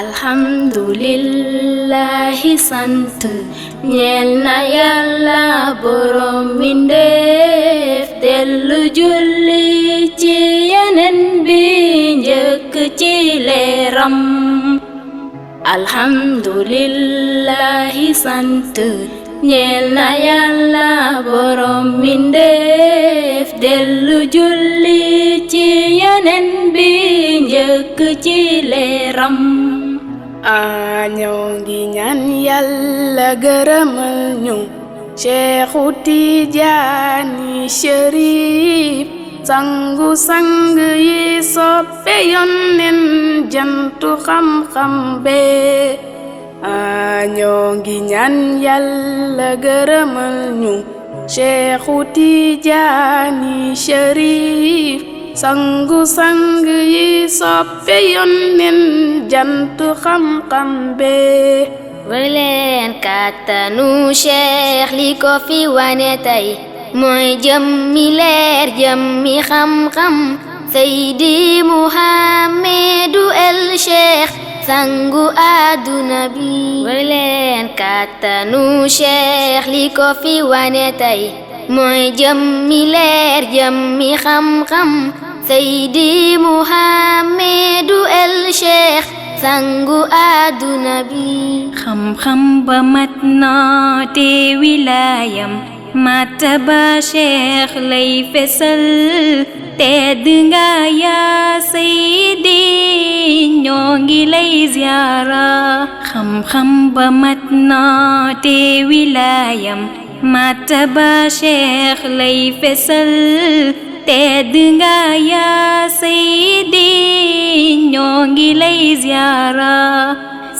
alhamdulillahi sant ñeel na yàlla borom mbindeef dellu julli ci yeneen bi njëkk ci leeram alhamdulillahi sant ñeel na yàlla borom mbindeef dellu julli ci yeneen bi njëkk ci leeram ñoo ngi ñaan yàlla gërëmal ñu Seexu Tijaani Chérif sangu sang yi soppe Yonent jantu xam-xam bee ñoo ngi ñaan yàlla gërëmal ñu Seexu Tijaani Chérif sangu sang yi soppe Yonent jantu xam-xam bee wër leen kàttanu Cheikh li ko fi wane tey mooy jëmmi leer jëmmi xam-xam Seydi Muhammadu el Cheikh sangu àdduna bi wër leen kàttanu Cheikh li ko fi wane tey mooy jëmmi leer jëmmi xam-xam Seydi Muhammadu el Cheikh sangu àdduna bi xam-xam ba mat na te wilaayam mataba Cheikh lay fesal tedd nga yaa Seydi ñoo ngi lay ziyaara xam-xam ba mat na te wilaayam mataba Cheikh lay fesal tedd nga yaa Seydi ñoo ngi lay ziyaara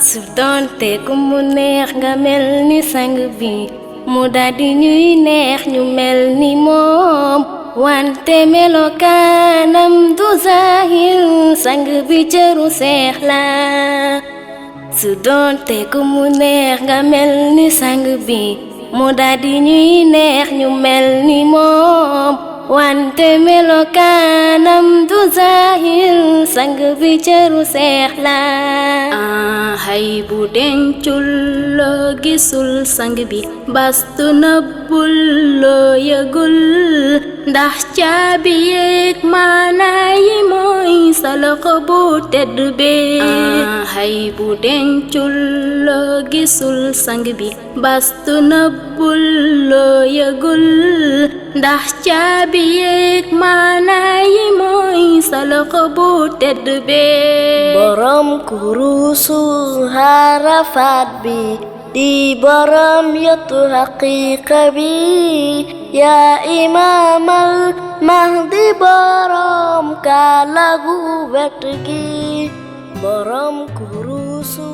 su doonte ku mu neex nga mel ni sang bi mu daldi ñuy neex ñu mel ni moom wante melokaanam du zahir sang bi cëru seex la su doonte ku mu neex nga mel ni sang bi mu daldi ñuy neex ñu mel ni moom wante melokaanam du zahir sang bi cëru seex la hay bu dencul loo gisul sang bi bastu nëbbul loo yëgul ndax caabi yeeg maanaa yi mooy sa loxo bu tedd bee hay bu dencul loo gisul sang bi bastu nëbbul loo yëgul ndax caabi yeeg maanaa yi mooy sa loxo bu tedd bee borom kurusu harafaat bi di borom yotu haqiqa bi yaa imaamal mahdi borom kaalagu wet gi borom kurusu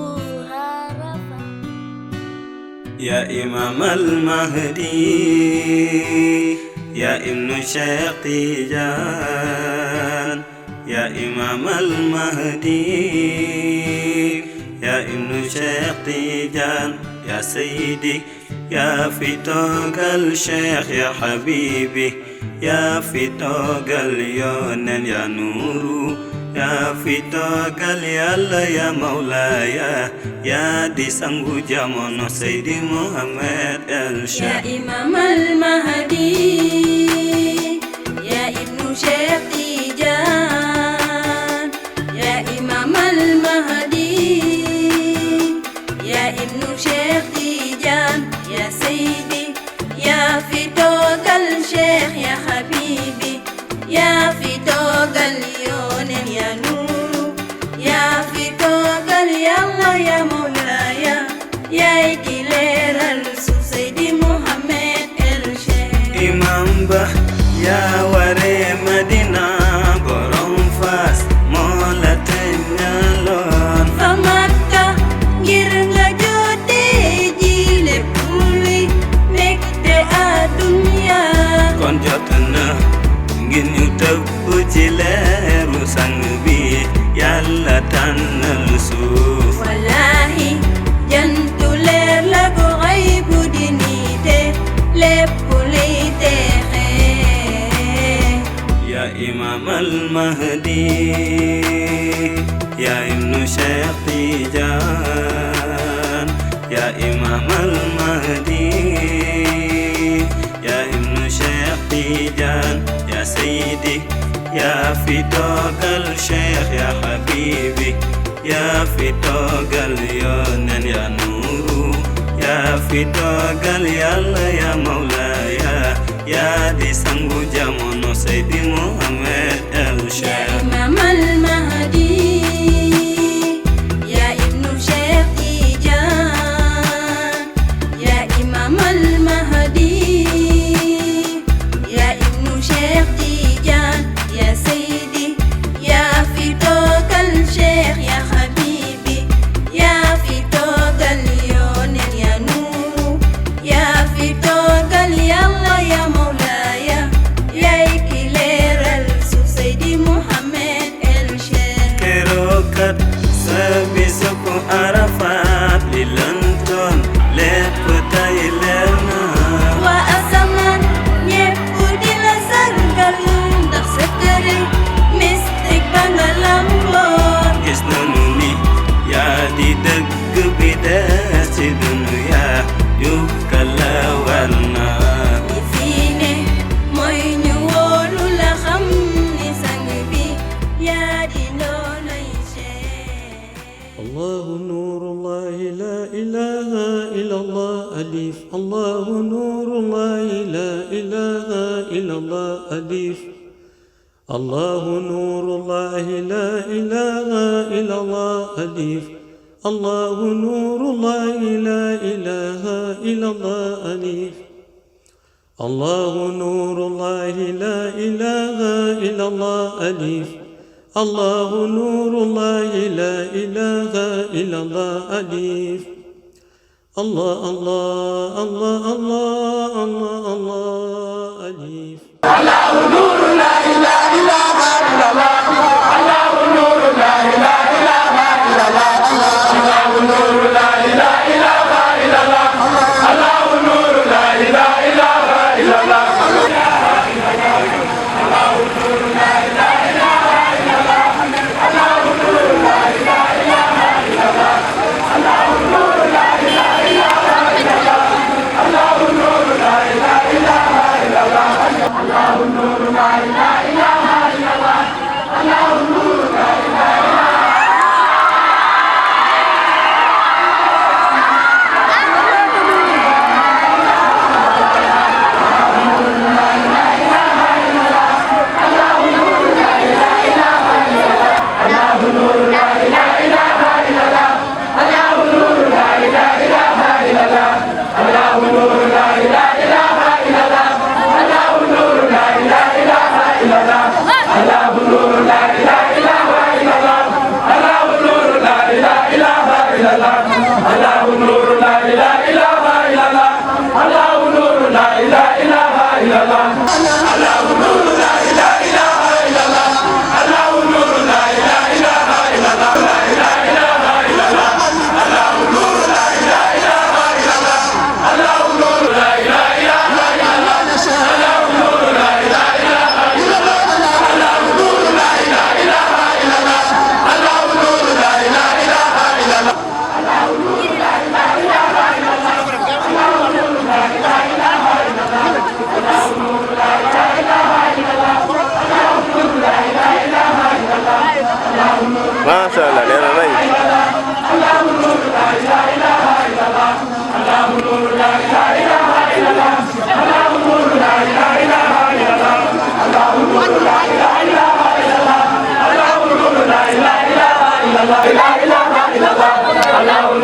يا إمام المهدي يا ابن شيخ تيجان يا إمام المهدي يا ابن شيخ تيجان يا سيدي يا فتوق الشيخ يا حبيبي يا فتوق اليونان يا نور يا فتوكل يلا يا مولاي يا دي سانغو جامونو سيدي محمد الشيخ يا إمام المهدي يا ابن شيخ تيجان يا إمام المهدي يا ابن شيخ تيجان يا سيدي يا فتوكل الشيخ يا حبيبي يا فتوكل اليونان يا نور يا فتوكل يلا يا مولاي يا إكلير سيدي محمد الشيخ إمام با يا وري مدينة بروم فاس مولا تنالون فمكة جرنا جودي جيلي بولي نكتة الدنيا كون جوتنا ngir ñu tëbb ci leeru sang bi yàlla tànnal suuf wallahi jantu leer la ko xaybu di niite lépp lay teexe ya imam al mahdi يا ابن شيخ تيجان يا إمام المهدي يا ابن شيخ تيجان يا سيدي يا فتوق الشيخ يا حبيبي يا فتوق اليونان يا نور يا فتوق يلا يا مولاي يا دي سانغو جامونو سيدي محمد الشيخ يا إمام المهدي يا ابن شيخ تيجان يا إمام المهدي يا ابن شيخ تيجان يا سيدي يا فتوق الشيخ يا حبيبي يا فتوق اليونان يا نور يا فتوق يلا يا مولاي يا إكلير سيدي محمد الشيخ kerokat sabisuku Arafat lilantun lépp tay leer na waa asamaan ñépp di la sargal ndax sa tere mystique ba nga lamboo gis nanu ni yaa di dëgg bi des ci dunya yukkal la war na ñi fii ne mooy ñu wóolu la xam ni sang bi yaa di ndoonay Cheikh الله نور الله لا إله إلا الله أليف الله نور الله لا إله إلا الله أليف الله نور الله لا إله إلا الله أليف الله نور الله لا إله إلا الله أليف الله نور الله لا إله إلا الله أليف الله نور الله لا إله إلا الله أليف الله الله الله الله الله الله أليف Masya Allah, dia baik. Allah,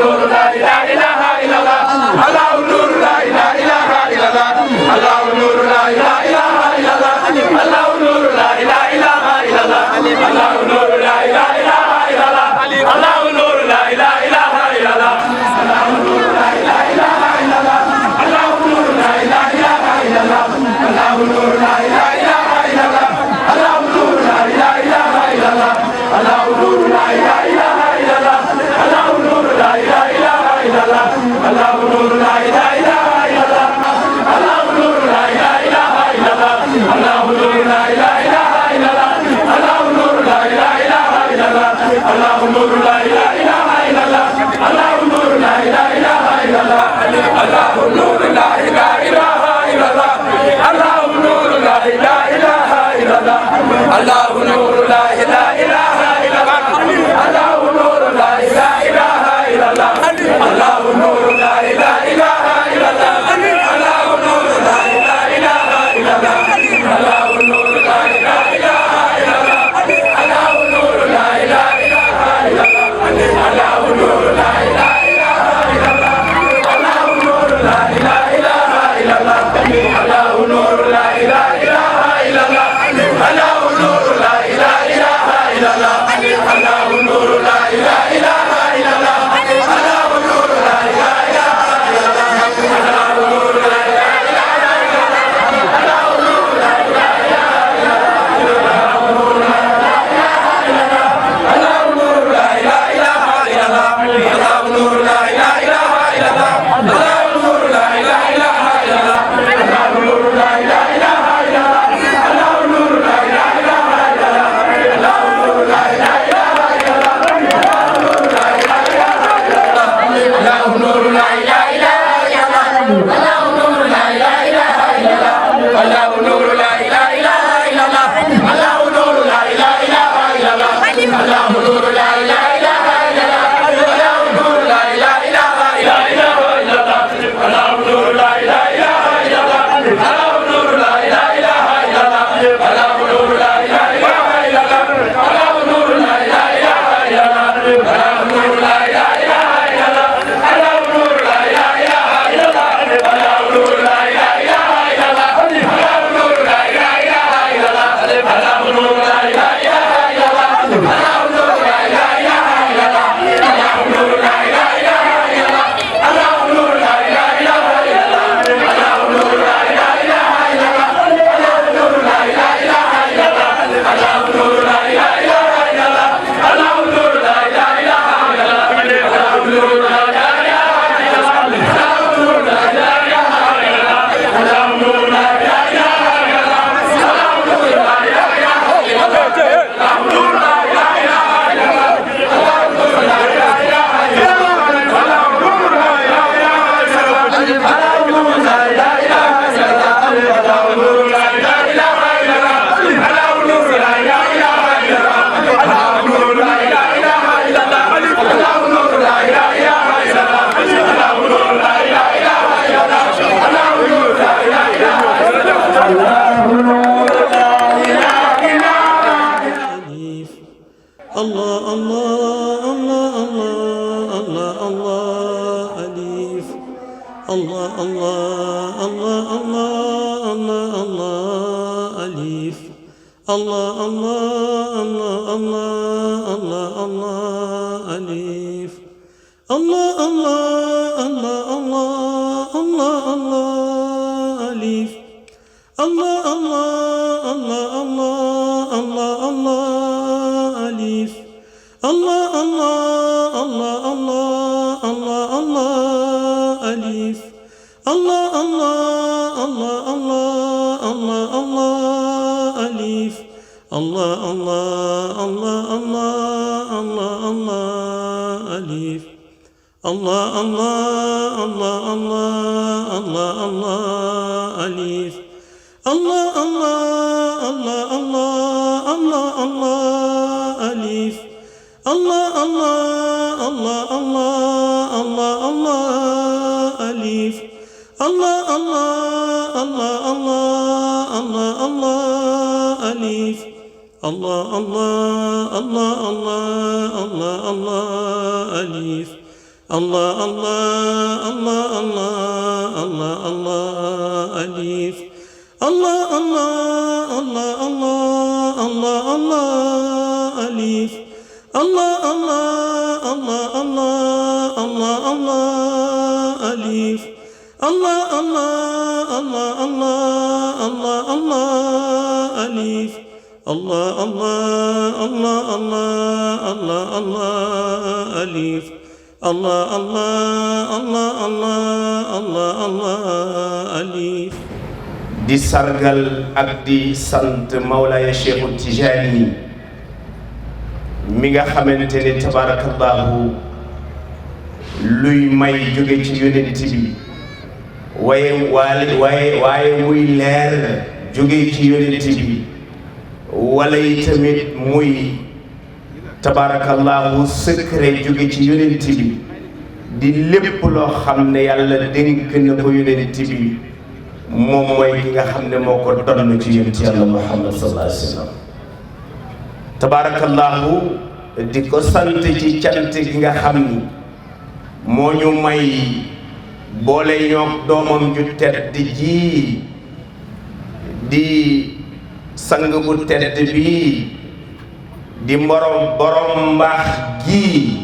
di sargal ak di sant Mawlaaya Cheikhu Tijaani mi nga xamante ni tabarakallahu luy may jóge ci yonent bi waaye muy leer jóge ci yonent bi wala yi tamit muy tabarakallahu secret jóge ci yonent bi di lépp loo xam ne yàlla dénk na ko yonent bi moom mooy ki nga xam ne moo ko donn ci yonent yàlla Muhammad sallallahu alayhi wa sallam tabarakallahu di ko sant ci cant gi nga xam ni moo ñu may boole ñoog doomam ju tedd ji di sang bu tedd bi di borom mbaax gi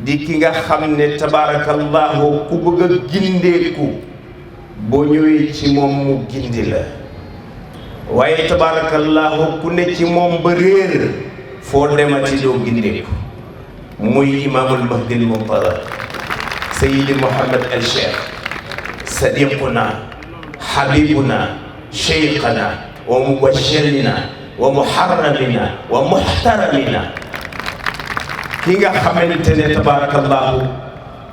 di ki nga xam ne tabarakallahu ku bëgg a gindeeku boo ñëwee ci moom mu gindi la waaye tabarakallahu ku ne ci moom ba réer foo demati doo gindeeku muy imaamul mahdil muntazar sayyidi Muhammad al Cheikh sadiquna habibuna cheikhana wa mubashirina wa muharramina wa muhtaramina ki nga xamante ne tabarakallahu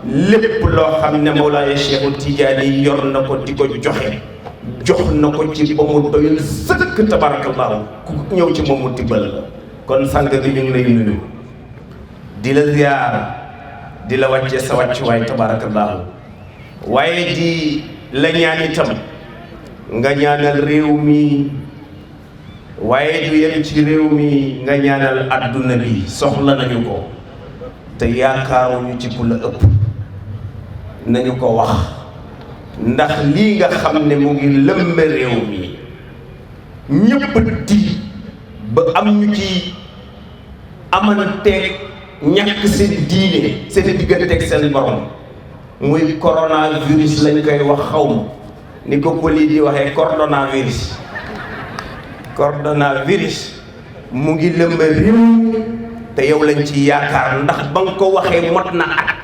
lépp loo xam ne Mawlaaya Cheikhu Tijaani yor na ko di ko jox na ko ci ba mu doyul sëkk tabarakallahu ku ñëw ci moom mu tibbal la kon sang gi ñu ngi lay nuyu di la ziyaar di la wàcce sa wàccuwaay tabarakallahu waaye di la ñaan itam nga ñaanal réew mi waaye du yem ci réew mi nga ñaanal adduna bi soxla nañu ko te yaakaaruñu ci ku la ëpp nañu ko wax ndax lii nga xam ne mu ngi lëmbe réew mi ñëpp di ba am ñu ci amanteeg ñàkk seen diine seen digganteeg seen borom muy coronavirus lañ koy wax xawma ni ko poli di waxee coronavirus mu ngi lëmba réew te yow lañ ci yaakaar ndax ba nga ko waxee mot na at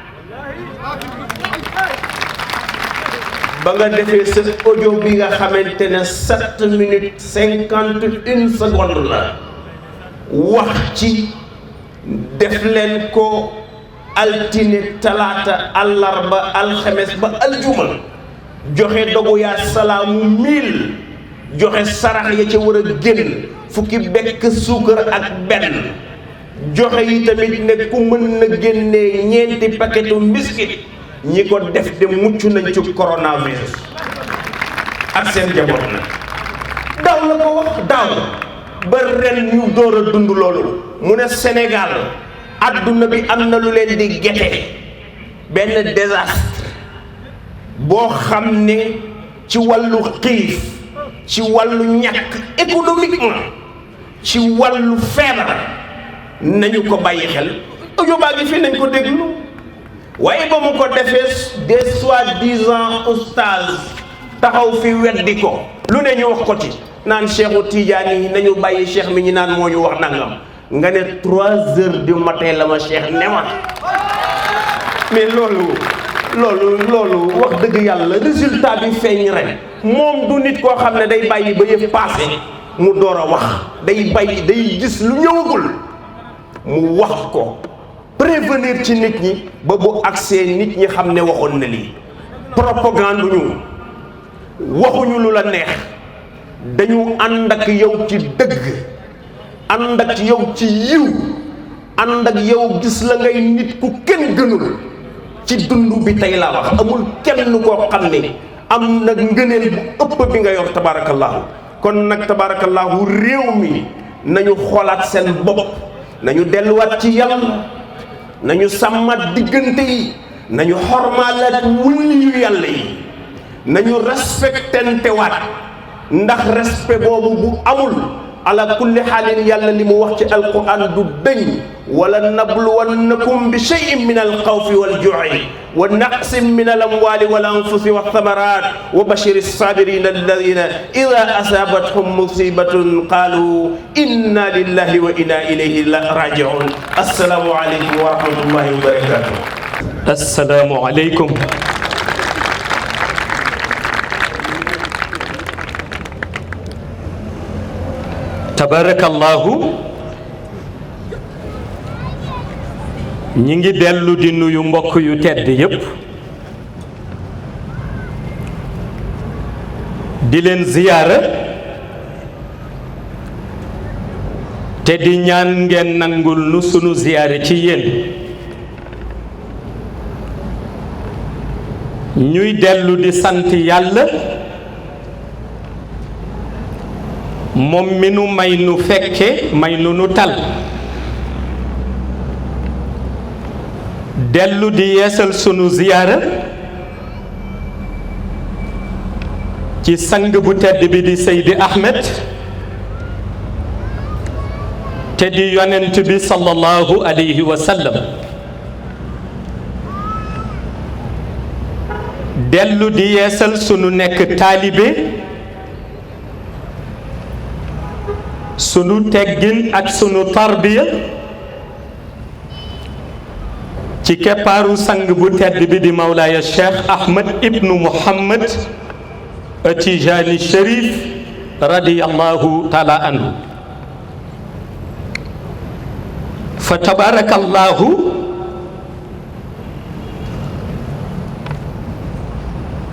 ba nga defee sa audio bi nga xamante ne 7 minutes 51 secondes la wax ci def leen ko altine talaata àllarba alxames ba aljuma joxe dogu yaa salaamu 1000 joxe sarax ya ca war a génn fukki bekk suukar ak benn joxe yi tamit ne ku mën na génnee ñeenti paquetu biscuit ñi ko def de mucc nañ ci coronavirus ak seen jaboot na daaw la ko wax daaw ba ren ñu door a dund loolu mu ne Sénégal adduna bi am na lu leen di gete benn désastre boo xam ne ci wàllu xiif ci wàllu ñàkk économiquement ci wàllu feebar nañu ko bàyyi xel audio baa ngi fi nañ ko déglu waaye ba mu ko defee des soi-disant oustaz taxaw fi weddi ko lu ne ñu wax ko ci naan Cheikhu Tidiane yi nañu bàyyi cheikh mi ñu naan moo ñu wax nangam nga ne 3 heures du matin la ma cheikh ne ma mais loolu wax dëgg yàlla résultat bi feeñ ren moom du nit koo xam ne day bàyyi ba yëf passé mu door a wax day gis lu ñëwagul mu wax ko prévenir ci nit ñi ba bu accès nit ñi xam ne waxoon na lii propagande ñu waxuñu lu la neex dañu ànd ak yow ci dëgg ànd ak yow ci yiw ànd ak yow gis la ngay nit ku kenn gënul ci dund bi tey laa wax amul kenn koo xam ne am nag ngëneel bu ëpp bi nga yor tabarakallahu kon nag tabarakallahu réew mi nañu xoolaat seen bopp nañu delluwaat ci yàlla nañu sàmmat diggante yi nañu xormaalaat wulli yu yàlla yi nañu respectante waat ndax respect boobu bu amul ala kulli xaalin yàlla li mu wax ci alquran du dëñ wala nabluwannakum bi cheyin min alxawfi waljuci wa naqsin min alamwali wal anfusi walthamarat wa bashir alsabirina alladina ida asabathum musibatun qalu inna lillahi wa inna ilayhi rajiun. assalaamu aleykum wa rahmatullahi wa barakatuh. assalaamu aleykum. tabarakallahu ñi ngi dellu di nuyu mbokk yu tedd yépp di leen ziyaara te di ñaan ngeen nangul nu sunu ziyaara ci yéen ñuy dellu di sant yàlla moom mi nu may nu fekke may nu tal dellu di yeesal sunu ziyaara ci sang bu tedd bi di Seydi Ahmed te di yonent bi sallallahu alayhi wa sallam dellu di yeesal sunu nekk taalibe sunu teggin ak sunu tarbiya ci keppaaru sang bu tedd bi di Mawlaaya Cheikh Ahmed ibnu Muhammad Tijaani Cherif radiyallahu taala anhu fa tabarakallahu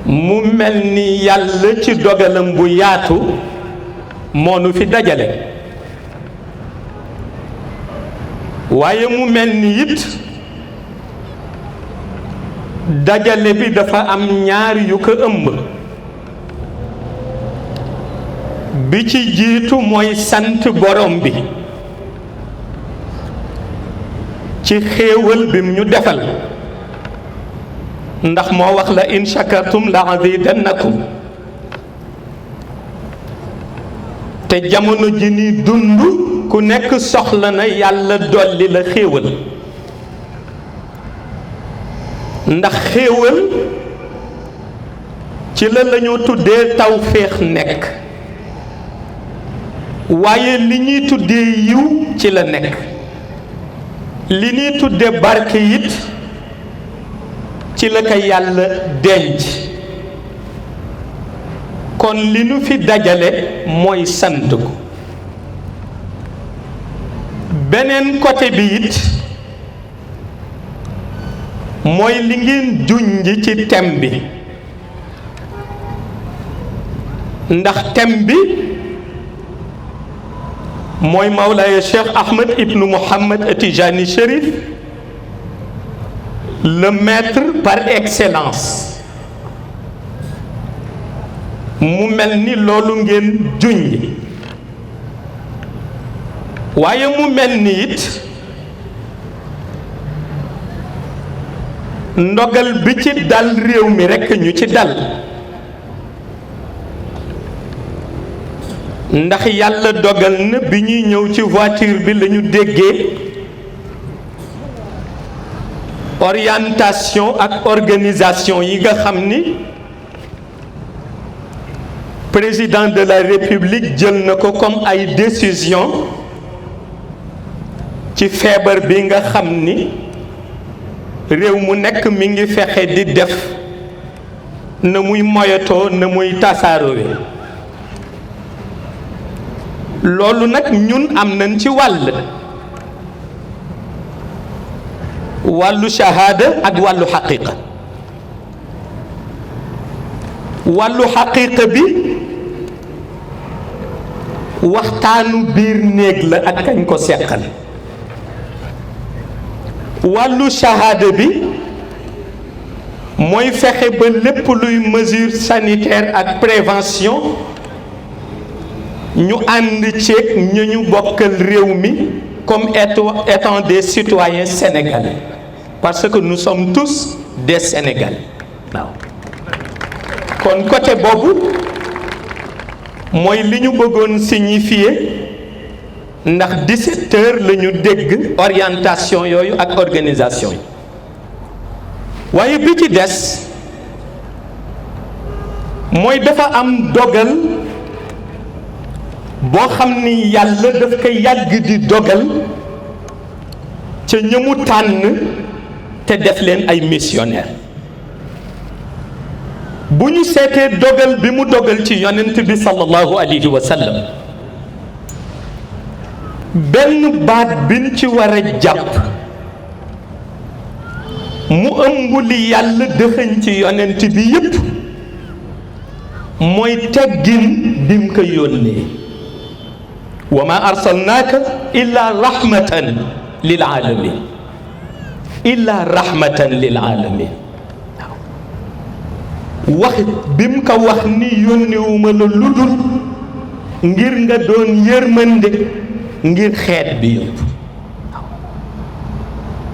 mu mel ni yàlla ci dogalam bu yaatu moo nu fi dajale waaye mu mel ni it dajale bi dafa am ñaar yu ko ëmb bi ci jiitu mooy sant borom bi ci xéewal bim ñu defal ndax moo wax la in shakartum la azidannakum te jamono ji ni dund ku nekk soxla na yàlla dolli la xéewal ndax xéewal ci la lañu tuddee tawféex nekk waaye li ñuy tuddee yiw ci la nekk li ñuy tuddee barke it ci la ko yàlla denc kon li nu fi dajale mooy sant ko beneen côté bi it mooy li ngeen junj ci thème bi ndax thème bi mooy Mawlaaya Cheikh Ahmed ibnu Muhammad Tijani Cherif le maître par excellence mu mel ni loolu ngeen junj waaye mu mel ni it ndogal bi ci dal réew mi rekk ñu ci dal ndax yàlla dogal na bi ñuy ñëw ci voiture bi lañu déggee orientation ak organisation yi nga xam ni président de la république jël na ko comme ay décision ci feebar bi nga xam ni réew mu nekk mi ngi fexe di def na muy moyatoo na muy tasaarowe loolu nag ñun am nañ ci wàllu shahada ak wàllu xaqiqa wàllu xaqiqa bi waxtaanu biir néeg la ak kañ ko seqal wàllu shahada bi mooy fexe ba lépp luy mesure sanitaire ak prévention ñu ànd ceeg ñu ñu bokkal réew mi comme étant des citoyens sénégalais parce que nous sommes tous des Sénégalais waaw kon côté boobu mooy li ñu bëggoon signifier ndax 17 heures la ñu dégg orientation yooyu ak organisation yi waaye bi ci des mooy dafa am dogal boo xam ni yàlla daf koy yàgg di dogal ca ñëmu tànn te def leen ay missionnaire bu ñu seetee dogal bi mu dogal ci yonent bi sallallahu alayhi wa sallam benn baat biñ ci war a jàpp mu ëmb li yàlla dëxëñ ci yonent bi yépp mooy teggin bim ko yónnee wa ma arsalnaaka illa rahmatan lil alamin illa rahmatan lil alamin waxit bim ko wax ni yónnewuma la lu dul ngir nga doon yërmande ngir xeet bi yëpp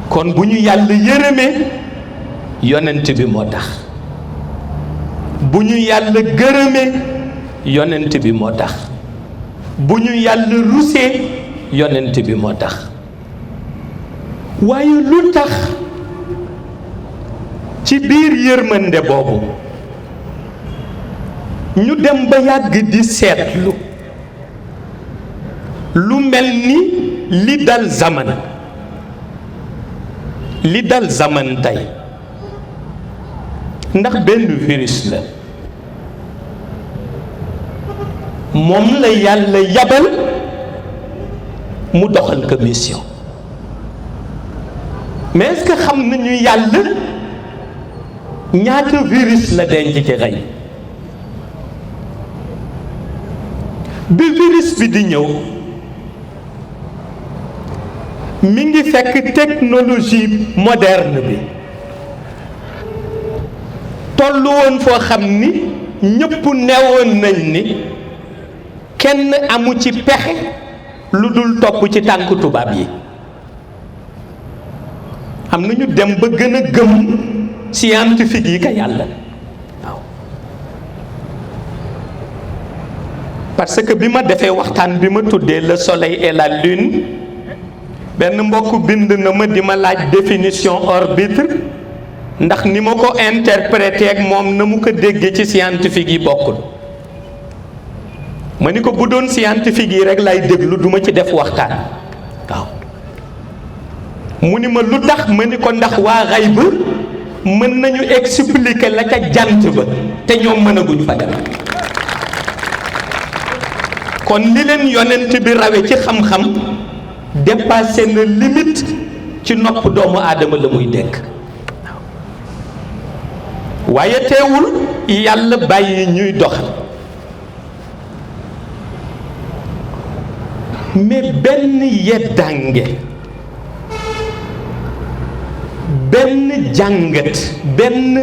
kon bu ñu yàlla yërëmee yonent bi moo tax bu ñu yàlla gërëmee yonent bi moo tax bu ñu yàlla rusee yonent bi moo tax waaye lu tax ci biir yërmande boobu ñu dem ba yàgg di seetlu lu mel ni li dal zaman tey ndax benn virus la moom la yàlla yabal mu doxal ko mission mais est-ce que xam nañu yàlla ñaata virus la denc ci rey bi virus bi di ñëw mi ngi fekk technologie moderne bi tollu woon foo xam ni ñëpp newoon nañ ni kenn amu ci pexe lu dul topp ci tànk tubaab yi am na ñu dem ba gën a gëm scientifique yi ka yàlla waaw parce que bi ma defee waxtaan bi ma tuddee le soleil et la lune benn mbokk bind na ma di ma laaj définition orbitre ndax ni ma ko interprété ak moom na mu ko déggee ci scientifique yi bokkul ma ni ko bu doon scientifique yi rek lay déglu duma ci def waxtaan waaw mu ni ma lu tax ma ni ko ndax waa xayb mën nañu expliquer la ca jant ba te ñoom mënaguñ fa dem kon li leen yonent bi rawe ci xam-xam dépassé na limite ci nopp doomu aadama la muy dégg waaye teewul yàlla bàyyi ñuy doxal mais benn yeddange benn jàngat benn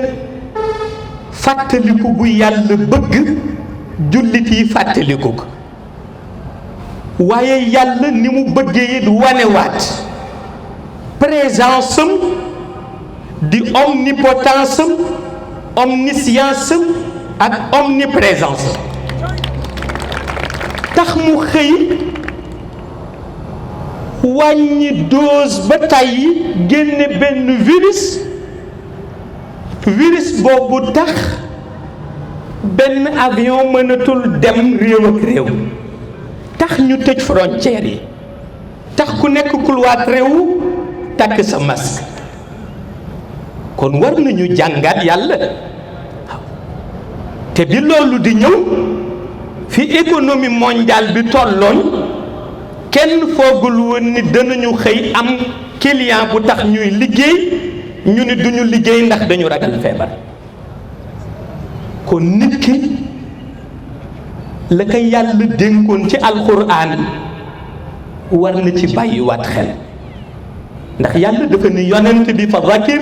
fàttaliku bu yàlla bëgg jullit yi fàttaliku ko waaye yàlla ni mu bëggee it wanewaat présence am di omnipotence am omniscience am ak omniprésence tax mu xëy wàññi dose ba tàyyi génne benn virus boobu tax benn avion mënatul dem réew ak réew tax ñu tëj frontières yi tax ku nekk couloir réew takk sa masque kon war nañu jàngaat yàlla te bi loolu di ñëw fi économie mondiale bi tolloon kenn foogul woon ni danañu xëy am client bu tax ñuy liggéey ñu ni duñu liggéey ndax dañu ragal feebar kon nit ki la ko yàlla dénkoon ci alxuraan war na ci bàyyiwaat xel ndax yàlla dafa ni yonent bi fa zakir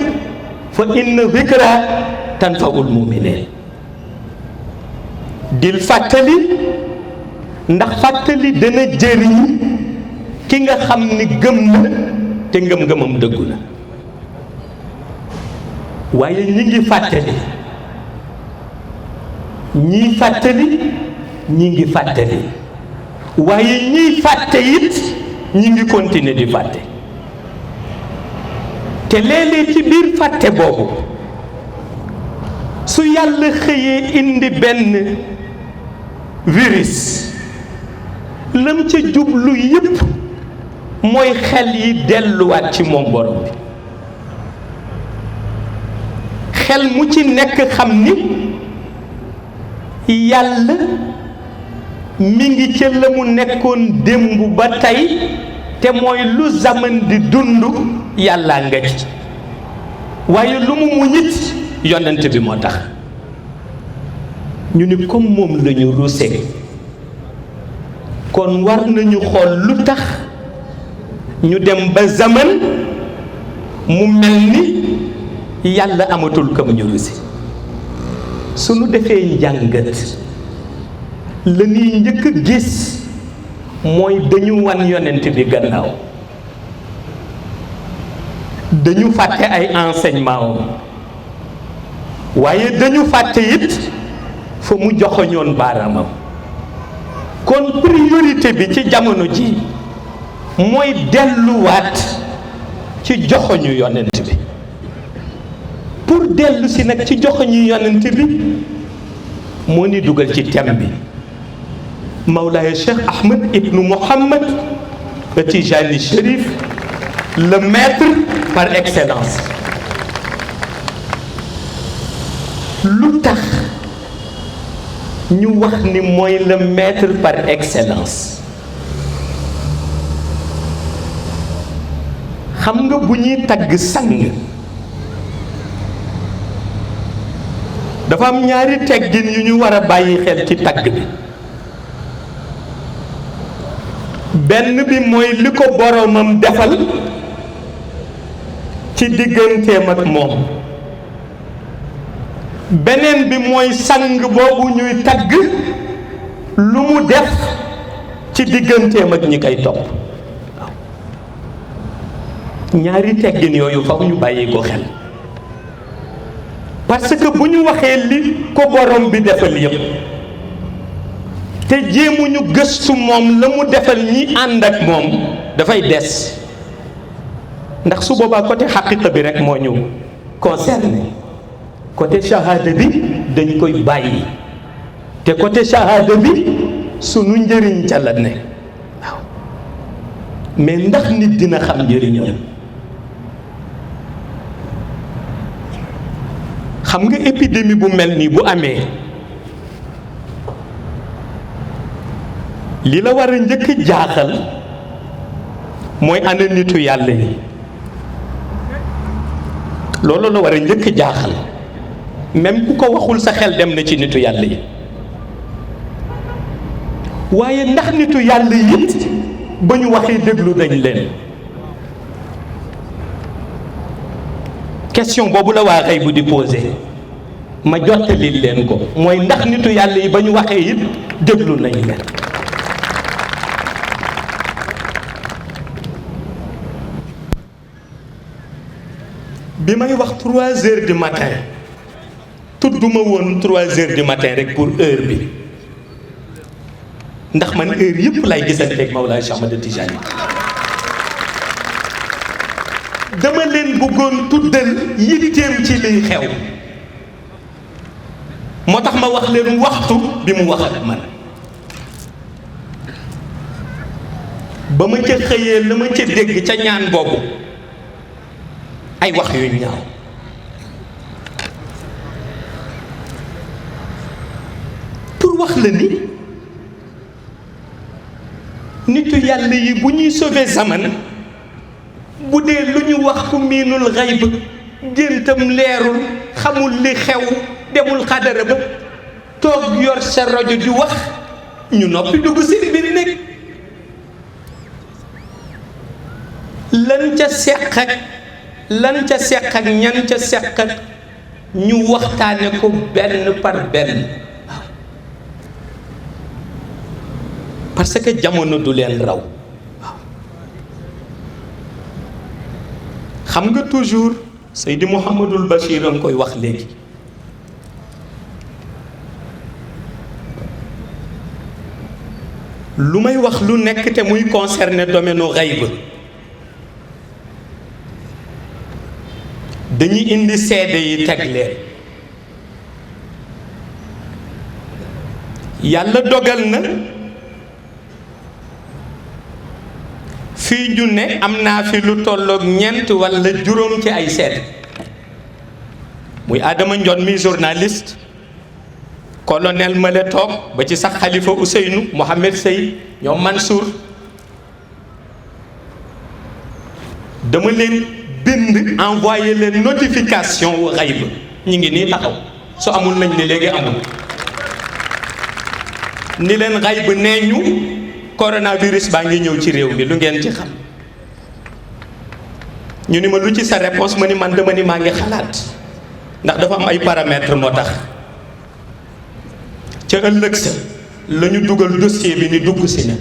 fa inna zikra tanfaul muminin dil fàttali ndax fàttali dana jëriñ ki nga xam ni gëm na te ngëm-ngëmam dëggu na waaye ñi ngi fàttali ñii fàttali ñi ngi fàttali waaye ñiy fàtte it ñi ngi continuer di fàtte te léeg-léeg ci biir fàtte boobu su yàlla xëyee indi benn virus lam ca jublu yépp mooy xel yi delluwaat ci moom borom bi xel mu ci nekk xam ni yàlla mi ngi ca la mu nekkoon démb ba tey te mooy lu zaman di dund yàllaa nga ci waaye lu mu muñ it yonent bi moo tax ñu ni comme moom lañu rusee kon war nañu xool lu tax ñu dem ba zaman mu mel ni yàlla amatul kam ñu rusi suñu defee njàngat la ñuy njëkk a gis mooy dañu wan yonent bi gannaaw dañu fàtte ay enseignement waaye dañu fàtte it fa mu joxoñoon baaraamam kon priorité bi ci jamono ji mooy delluwaat ci joxoñu yonent bi pour dellu si nag ci joxoñu yonent bi moo ni dugal ci thème bi Mawlaaya Cheikh Ahmed ibnu Mohammed Tijani Chérif le maître par excellence lu tax ñu wax ni mooy le maître par excellence xam nga bu ñuy tagg sang dafa am ñaari teggin yu ñu war a bàyyi xel ci tagg bi benn bi mooy li ko boromam defal ci digganteem ak moom beneen bi mooy sang boobu ñuy tagg lu mu def ci digganteem ak ñi koy topp ñaari teggin yooyu faw ñu bàyyi ko xel parce que bu ñu waxee li ko borom bi defal yépp te jéemuñu gëstu moom la mu defal ñi ànd ak moom dafay des ndax su boobaa côté xaqiqa bi rek moo ñu concerné côté shahada bi dañ koy bàyyi te côté shahada bi sunu njëriñ ca la ne waaw mais ndax nit dina xam njëriñam xam nga épidémie bu mel nii bu amee li la war a njëkk jaaxal mooy ana nitu yàlla yi loolu la war a njëkk jaaxal même ku ko waxul sa xel dem na ci nitu yàlla yi waaye ndax nitu yàlla yi ba ñu waxee déglu dañ leen question boobu la waa xëy bu di posé ma jottali leen ko mooy ndax nitu yàlla yi ba ñu waxee it déglu nañ leen bi may wax 3 heures du matin tudduma woon 3 heures du matin rek pour heure bi ndax man heure yëpp lay gisanteeg Mawlaay Cheikh Ahmad Tijani dama leen bëggoon tuddal yitteem ci liy xew moo tax ma wax leen waxtu bi mu wax ak man ba ma ca xëyee la ma ca dégg ca ñaan boobu ay wax yu ñaaw pour wax la ni nitu yàlla yi bu ñuy sauver zaman bu dee lu ñu wax ku miinul xayb géntam leerul xamul li xew demul xadara ba toog yor sa rajo di wax ñu noppi dugg seen biir nekk lan ca seq ak ñan ca seq ak ñu waxtaane ko benn par benn parce que jamono du leen raw xam nga toujours Seydi Mouhamadul Bachir a nga koy wax léegi lu may wax lu nekk te muy concerné domaine u xayb dañuy indi seede yi teg leen yàlla dogal na fii ñu ne am naa fi lu tolloog ñeent walla juróom ci ay seede muy Adama Ndione mi journaliste colonel Male toog ba ci sax Khalifa Ousseynou Mohamed Sey ñoom Mansour dama leen bind envoyé leen notification wu xayb ñu ngi nii taxaw su amul nañ ni léegi amul ni leen xayb nee ñu coronavirus baa ngi ñëw ci réew mi lu ngeen ci xam ñu ni ma lu ci sa réponse ma ni man dama ni maa ngi xalaat ndax dafa am ay paramètres moo tax ca ëllëg sa la ñu dugal dossier bi ni dugg si na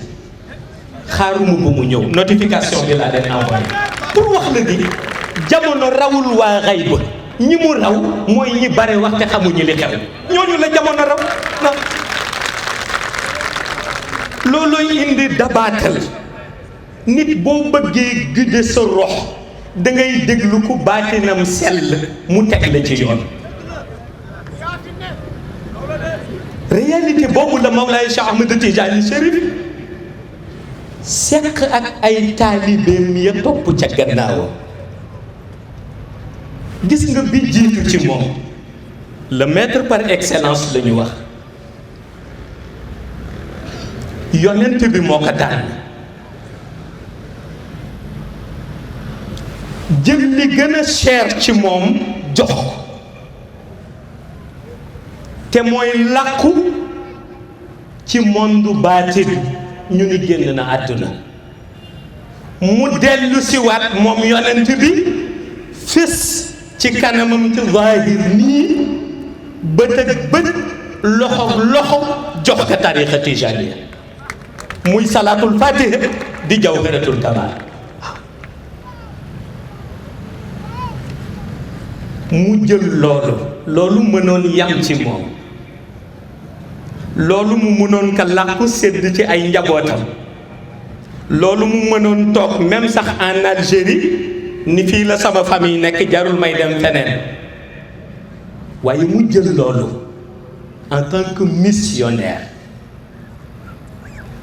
xaaruma ba mu ñëw notification bi laa leen envoyé pour wax la ni jamono rawul waa xayb ñi mu raw mooy ñi bare wax te xamuñu li xew ñooñu la jamono raw loolooy indi dabaatal nit boo bëggee guider sa rox da ngay déglu ku baatinam sell mu teg la ci yoon réalité boobu la Mawlaay Cheikh Ahmed Tidiane Chérif seq ak ay taalibeem ya topp ca gannaawam gis nga bi jiitu ci moom le maître par excellence la ñu wax yonent bi moo ko tànn jël li gën a cher ci moom jox ko te mooy làkku ci monde baatin ñu ni génn na àdduna mu dellu si waat moom yonent bi fés ci kanamam ci zaahir nii bët ak bët loxo jox ko tariixa tijaaniya muy salaatul fatiha di jawharatul kamal mu jël loolu mënoon yam ci moom loolu mu mënoon ka làqu sédd ci ay njabootam loolu mu mënoon toog même sax en Algérie ni fii la sama famille nekk jarul may dem feneen waaye mu jël loolu en tant que missionnaire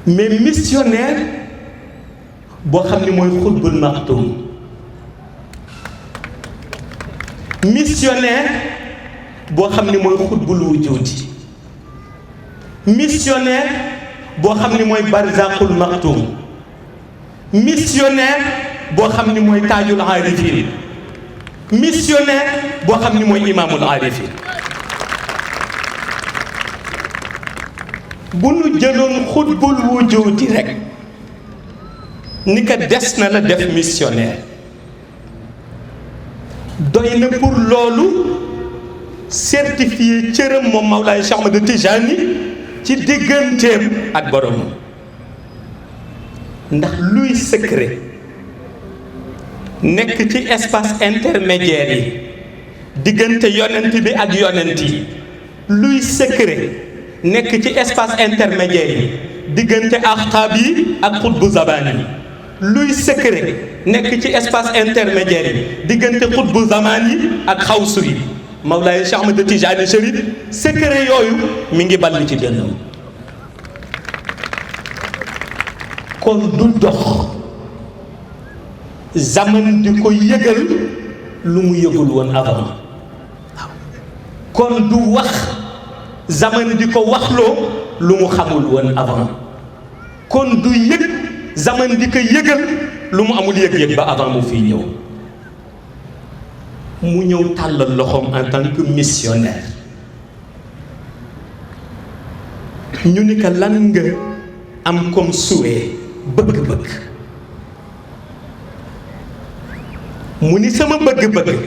mais missionnaire boo xam ni mooy xutbul maxtum missionnaire boo xam ni mooy xutbul wujudi missionnaire boo xam ni mooy barzaqul maxtum missionnaire boo xam ni mooy taajul aarifin missionnaire boo xam ni mooy imaamul aarifin bu nu jëloon xutbul wujudi rek ni ko des na la def missionnaire doy na pour loolu certifié cëram moom Mawlaay Cheikh Ahmed Tijani ci digganteem ak boromam ndax luy secret nekk ci espace intermédiaire yi diggante yonent bi ak yonent yi luy secret nekk ci espace intermédiaire yi diggante axtaab yi ak xutbu zamaan yi luy secret nekk ci espace intermédiaire yi diggante xutbu zamaan yi ak xawsu yi Mawlaay Cheikh Ahmed Tijani Chérif secret yooyu mi ngi ball ci dënnam kon du dox zaman di ko yëgal lu mu yëgul woon avant kon du wax zaman di ko waxloo lu mu xamul woon avant kon du yëg zaman di ko yëgal lu mu amul yëg-yëg ba avant mu fiy ñëw mu ñëw tàllal loxoom en tant que missionnaire ñu ni ko lan nga am comme souhait bëgg-bëgg mu ni sama bëgg-bëgg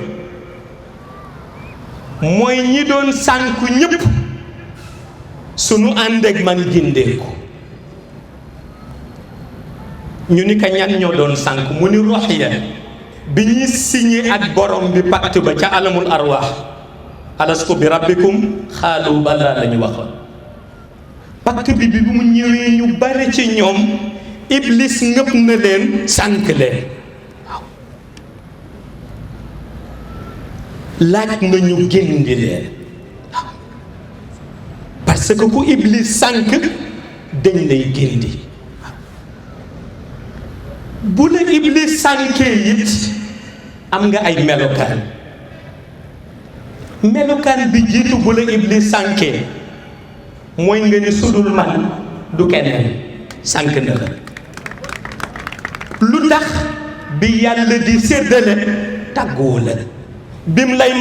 mooy ñi doon sànku ñëpp sunu ànd ak man gindeeku ñu ni ko ñan ñoo doon sànku mu ni rox ya bi ñuy signé ak borom bi pacte ba ca alamul arwaax alastu bi rabbikum xaalu balaa la ñu waxoon pacte bi mu ñëwee ñu bare ci ñoom iblis ngëpp na leen sànk leen waaw laaj na ñu gindi leen waaw parce que ku iblis sànk dañ lay gindi bu la iblis sànkee it am nga ay melokaan bi jiitu bu la iblis sànkee mooy nga ni sudul man du keneen sànk na la lu tax bi yàlla di séddale tàgguwu la bim lay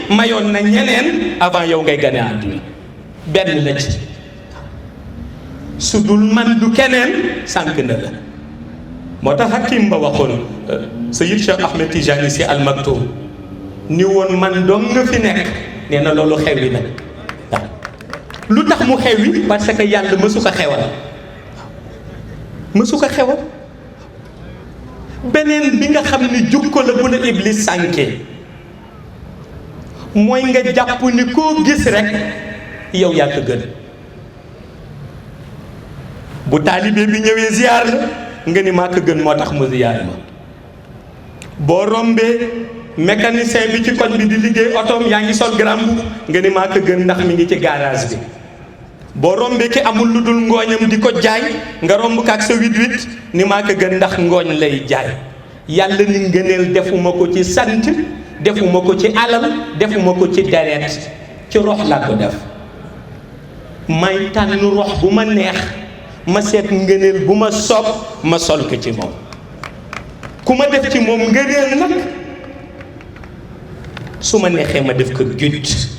mayoon na ñeneen avant yow ngay gane àdduna benn la ci su dul man du keneen sànq na la moo tax Hakim ba waxoon Sayyid Cheikh Ahmed Tijani Sy Al Maktoum ni woon man dong nga fi nekk nee na loolu xewi nag waaw lu tax mu xewi parce que yàlla mësu ko xewal beneen bi nga xam ni jukko la bu la Iblis sànkee mooy nga jàpp ni koo gis rek yow yaa ko gën bu taalibe bi ñëwee ziar la nga ni maa ko gën moo tax mu ziar ma boo rombee mécanicien bi ci koñ bi di liggéey otoom yaa ngi sol garambu nga ni maa ko gën ndax mi ngi ci garage bi boo rombee ki amul lu dul ngooñam di ko jaay nga romb kaak sa 88 ni maa ko gën ndax ngooñ lay jaay yàlla ni ngëneel defuma ko ci sant defuma ko ci alal defuma ko ci deret ci rox laa ko def may tànn rox bu ma neex ma seet ngëneel bu ma soob ma sol ko ci moom ku ma def ci moom ngëneel nag su ma neexee ma def ko gudd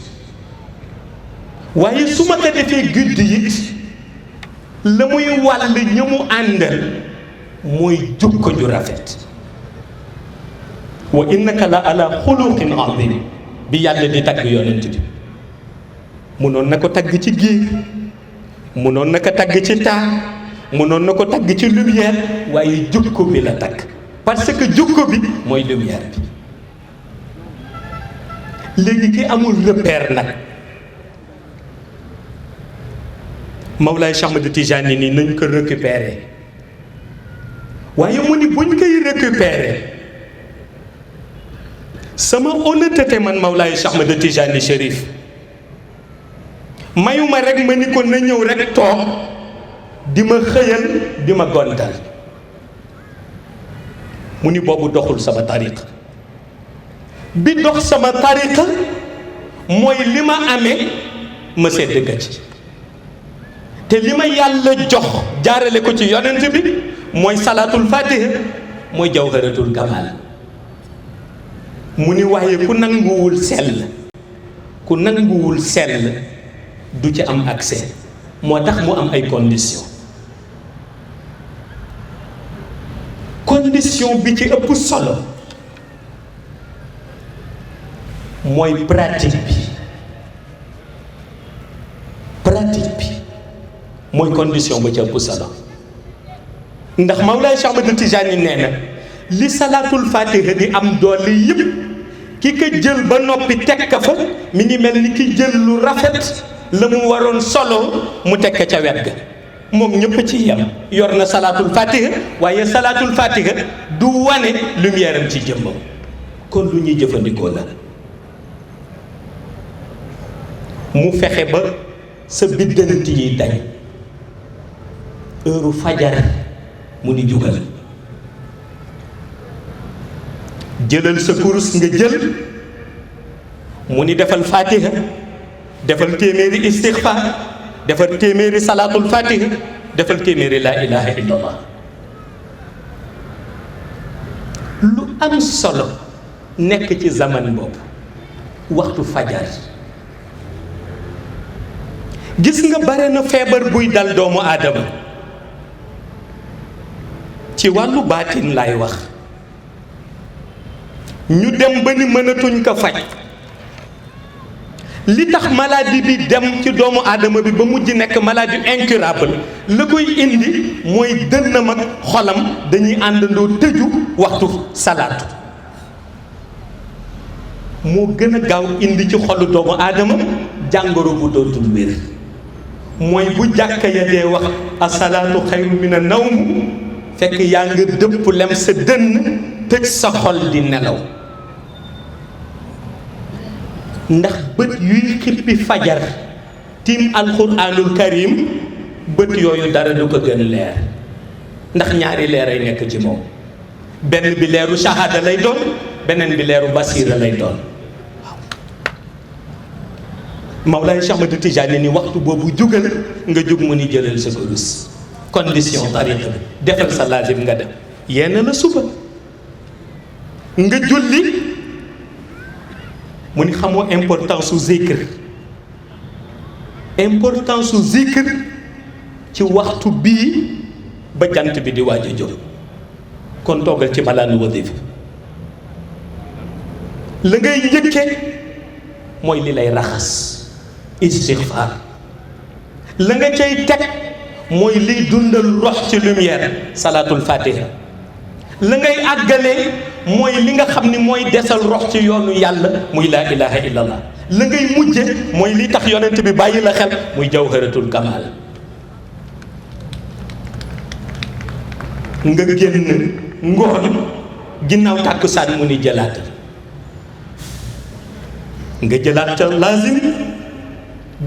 waaye su ma ko defee gudd it la muy wàll ña mu àndal mooy jukko ju rafet wa innaka la ala xuluqin azim bi yàlla di tagg yonent bi munoon na ko tagg ci giir munoon na ko tagg ci taar munoon na ko tagg ci lumière waaye jukko bi la tagg parce que jukko bi mooy lumière bi léegi ki amul repère nag Mawlaay Cheikh Ahmed Tijani nii nañ ko récupérer waaye mu ni buñ koy récupérer sama honnêteté man Mawlaay Cheikh Ahmed Tijani Chérif mayuma rek ma ni ko na ñëw rek toog di ma xëyal di ma gontal mu ni boobu doxul sama tariqa bi dox sama tariqa mooy li ma amee ma sedd ga ci te li ma yàlla jox jaarale ko ci yonent bi mooy salaatul fatiha mooy jawharatul kamal mu ni waaye ku nanguwul sell du ci am accès moo tax mu am ay conditions bi ci ëpp solo mooy pratique bi mooy condition ba ci ëpp solo ndax Mawlaay Cheikh Ahmed Tijani nee na li salaatul fatiha di am doole yëpp ki ko jël ba noppi teg ka fa mi ngi mel ni ki jël lu rafet la mu waroon solo mu teg ka ca wet ga moom ñëpp ci yem yor na salaatul fatiha waaye salaatul fatiha du wane lumière am ci jëmmam kon lu ñuy jëfandikoo la mu fexe ba sa biddanti yi dañ heure fajar mu ni jugal jëlal sa kurus nga jël mu ni defal fatiha defal téeméeri istixfaar defal téeméeri salaatul fatiha defal téeméeri laa ilaha illallah lu am solo nekk ci zaman boobu waxtu fajar gis nga bare na feebar buy dal doomu aadama ci wàllu baatin laay wax ñu dem ba ni mënatuñ ko faj li tax maladie bi dem ci doomu aadama bi ba mujj nekk maladie incurable la koy indi mooy dënnam ak xolam dañuy àndandoo tëju waxtu salaatu moo gën a gaaw indi ci xolu doomu aadama jàngoro bu dootul wér mooy bu jàkka ya dee wax asalaatu xayru mina nawm fekk yaa nga dëpp lem sa dënn tëj sa xol di nelaw ndax bët yuy xippi fajar tiim alxuraanul karim bët yooyu dara du ko gën leer ndax ñaari leer ay nekk ci moom benn bi leeru shahada lay doon beneen bi leeru basira lay doon Mawlaay Cheikh Ahmed Tijani ni waxtu boobu jugal nga jóg mu ni jëlal sa kurus condition tariqa bi defal sa lazim nga dem yenn la suba nga julli mu ni xamoo importance su zikr importance su zikr ci waxtu bii ba jant bi di waaj a jóg kon toogal ci malaanu wasifa la ngay njëkke mooy li lay raxas istixfaar la nga cay teg mooy liy dundal rox ci lumière salaatul fatiha la ngay àggalee mooy li nga xam ni mooy desal rox ci yoonu yàlla muy laa ilaha illallah la ngay mujje mooy li tax yonent bi bàyyi la xel muy jawharatul kamal nga génn ngoon ginnaaw tàkkusaan mu ni jëlaat nga jëlaat ca lazim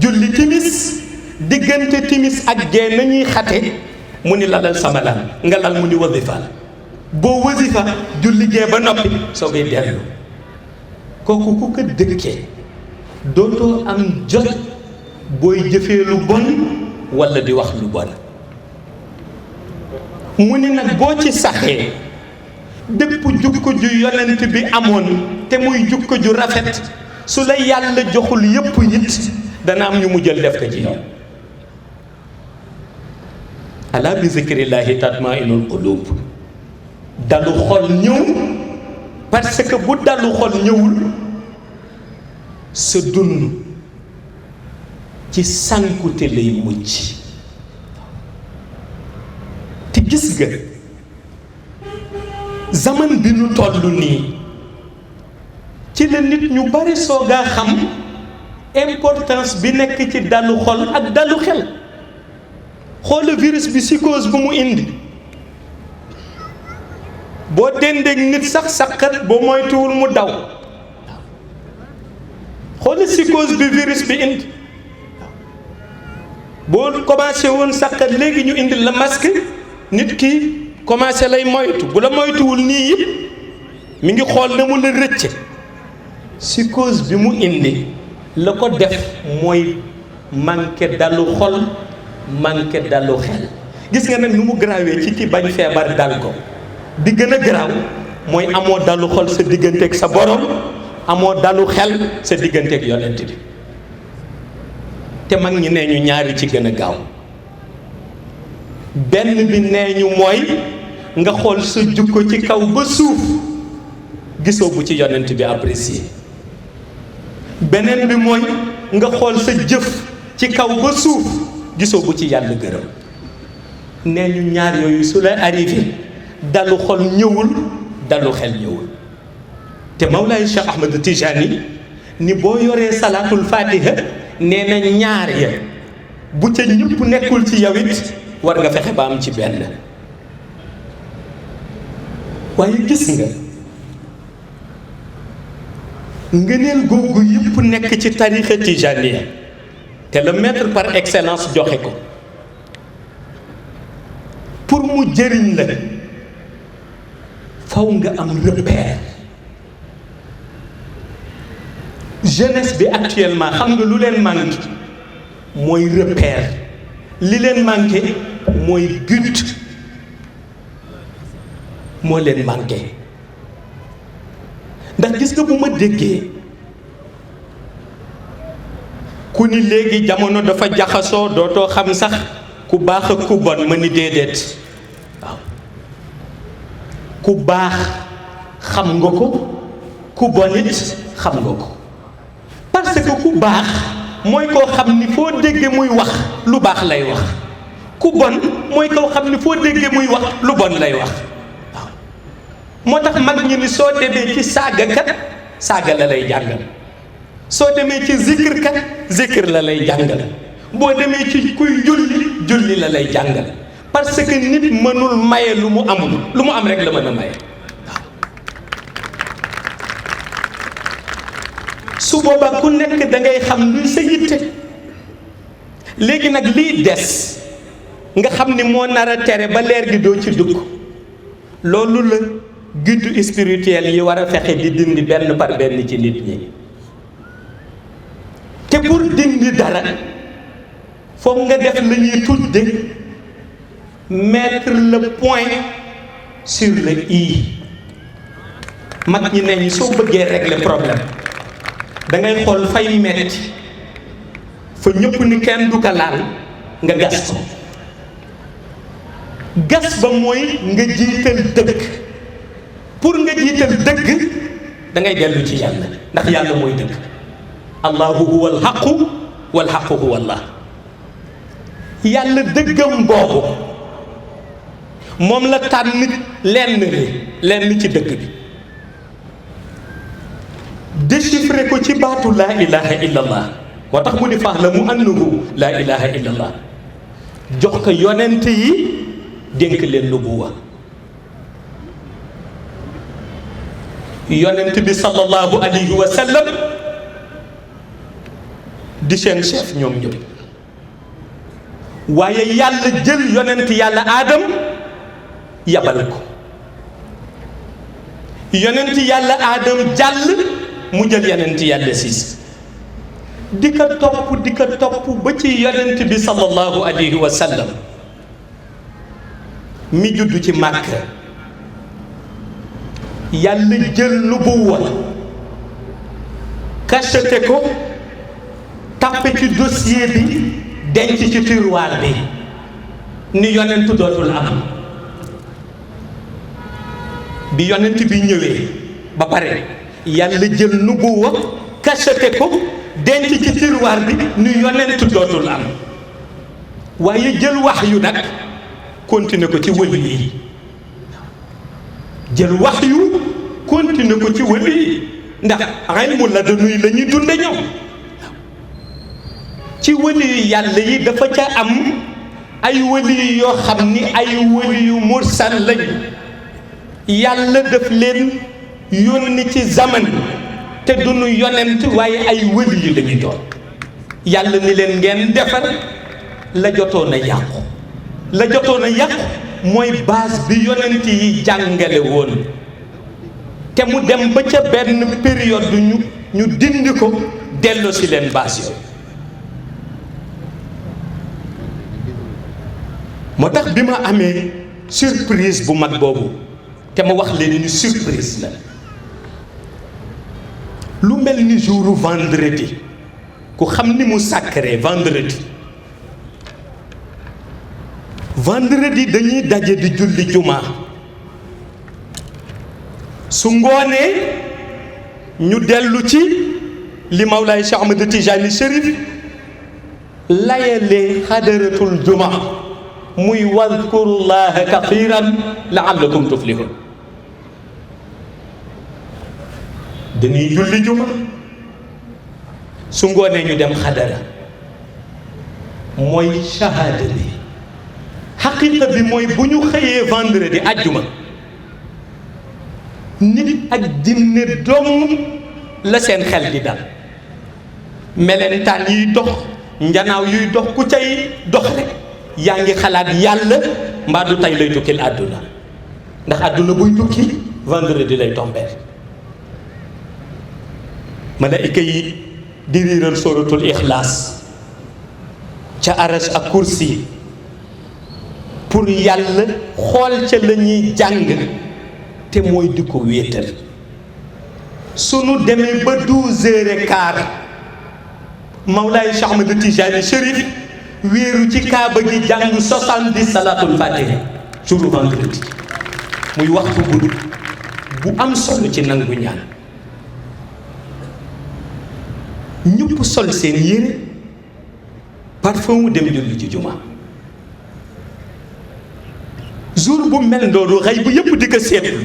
julli timis diggante timis ak gee nañuy xate mu ni lalal sama lal nga lal mu ni wasifa boo wasifa julli gee ba noppi soo koy dellu kooku ku ko dëkkee dootoo am jot booy jëfee lu bon walla di wax lu bon mu ni nag boo ci saxee bépp jukko ju yonent bi amoon te muy jukko ju rafet su la yàlla joxul yépp it dana am ñu mu jël def ko ci yow ala bi zikrillahi tatmainul qulub dalu xol ñëw parce que bu dalu xol ñëwul sa dund ci sànkute lay mucc te gis nga zaman bi nu toll nii ci la nit ñu bari soogaa xam importance bi nekk ci dalu xol ak dalu xel xoola virus bi psychose bu mu indi boo dendeeg nit sax saqat boo moytuwul mu daw xoola psychose bi virus bi indi boo commencé woon saqat léegi ñu indi la masque nit ki commencé lay moytu bu la moytuwul nii yëpp mi ngi xool na mu la rëcce psychose bi mu indi la ko def mooy manqué dalu xol manqué dalu xel gis nga nag nu mu garaawee ci ki bañ feebar dal ko bi gën a garaaw mooy amoo dalu xol sa digganteeg sa borom amoo dalu xel sa digganteeg yonent bi te mag ñi nee ñu ñaari ci gën a gaaw benn bi nee ñu mooy nga xool sa jukko ci kaw ba suuf gisoo bu ci yonent bi apprécié beneen bi mooy nga xool sa jëf ci kaw ba suuf gisoo bu ci yàlla gërëm nee ñu ñaar yooyu su la arrivé dalu xol ñëwul dalu xel ñëwul te Mawlaay Cheikh Ahmed Tijani ni boo yoree salaatul fatiha nee na ñaar ya bu ca ñëpp nekkul ci yow it war nga fexe ba am ci benn waaye gis nga ngëneel googu yëpp nekk ci tarixa tijaniya te le maître par excellence joxe ko pour mu jëriñ la faw nga am repère jeunesse bi actuellement xam nga lu leen manqué mooy repère li leen manqué mooy but moo leen manqué ndax gis nga bu ma déggee ku ni léegi jamono dafa jaxasoo dootoo xam sax ku baax ak ku bon ma ni déedéet waaw ku baax xam nga ko ku bon it xam nga ko parce que ku baax mooy koo xam ni foo déggee muy wax lu baax lay wax ku bon mooy koo xam ni foo déggee muy wax lu bon lay wax waaw moo tax mag ñi ni soo demee ci saagakat saaga la lay jàngal soo demee ci zikr kat zikr la lay jàngal boo demee ci kuy julli julli la lay jàngal parce que nit mënul maye lu mu amul lu mu am rek la mën a maye waaw su boobaa ku nekk da ngay xam luy sa yitte léegi nag lii des nga xam ni moo nar a tere ba leer gi doo ci dugg loolu la guide spirituel yi war a fexe di dindi benn par benn ci nit ñi te pour dindi dara foog nga def la ñuy tudde mettre le point sur le i mag ñi ne ñu soo bëggee régler problème da ngay xool fay metti fa ñëpp ni kenn du ko laal nga gas ko gas ba mooy nga jiital dëgg pour nga jiital dëgg da ngay dellu ci yàlla ndax yàlla mooy dëgg allahu huwa alxaqu walxaqu huwa allah yàlla dëggam boobu moom la tànn lenn ci dëgg bi déchiffré ko ci baatu laa ilaha illa allah moo tax mu di fa'lamu annahu laa ilaha illa allah jox ko yonent yi dénk leen nubuwa yonent bi sallallahu alayhi wa sallam di seen chef ñoom ñëpp waaye yàlla jël yonent yàlla aadam yabal ko yonent yàlla aadam jàll mu jël yonent yàlla siis di ko topp ba ci yonent bi sallallahu alayhi wa sallam mi judd ci Màkka yàlla jël nubuwa cacheté ko tàppe ci dossier bi denc ci tiroir bi ni yonent dootul am bi yonent bi ñëwee ba pare yàlla jël nubuwa cacheté ko denc ci tiroir bi ni yonent dootul am waaye jël wax yu nag continué ko ci wëli yi jël wax yu continué ko ci wëli yi ndax ilmu la dañuy la ñuy dunde ñoom ci wëli yu yàlla yi dafa ca am ay wëli yoo xam ni ay wëli yu mursal lañ yàlla daf leen yónni ci zaman te duñu yonent waaye ay wëli yi lañuy doon yàlla ni leen ngeen defar la jotoon a yàqu la jotoon a yàqu mooy base bi yonent yi jàngale woon te mu dem ba ca benn période ñu dindi ko delloo si leen base yooyu moo tax bi ma amee surprise bu mag boobu te ma wax leen ni surprise la lu mel ni jouru vendredi ku xam ni mu sacré vendredi dañuy daje di julli jumaa su ngoonee ñu dellu ci li Mawlaay Cheikh Ahmed Tijani Chérif layalee xadaratul jumaa muy wadkurullaha kathiran laallakum tuflihun dañuy julli juma su ngoonee ñu dem xadara mooy shahada bi xaqiqa bi mooy bu ñu xëyee vendredi ajjuma nit ak jinne dong la seen xel di dal melentaan yiy dox njanaaw yuy dox ku cay dox rek yaa ngi xalaat yàlla mbaa du tey lay tukkil àdduna ndax àdduna buy tukki vendredi lay tombeer malaayika yi di riiral suratul ixlaas ca aras ak kursi pour yàlla xool ca la ñuy jàng te mooy di ko wéetal sunu demee ba 12h15 Mawlaay Cheikh Ahmed Tijani Chérif wéeru ci kaaba gi jàng 70 salatul fatiha jour vendredi muy waxtu bu am solo ci nangu ñaan ñëpp sol seen yére parfum mu dem julli ci juma jour bu mel noonu xëy bu yëpp di ko seetlu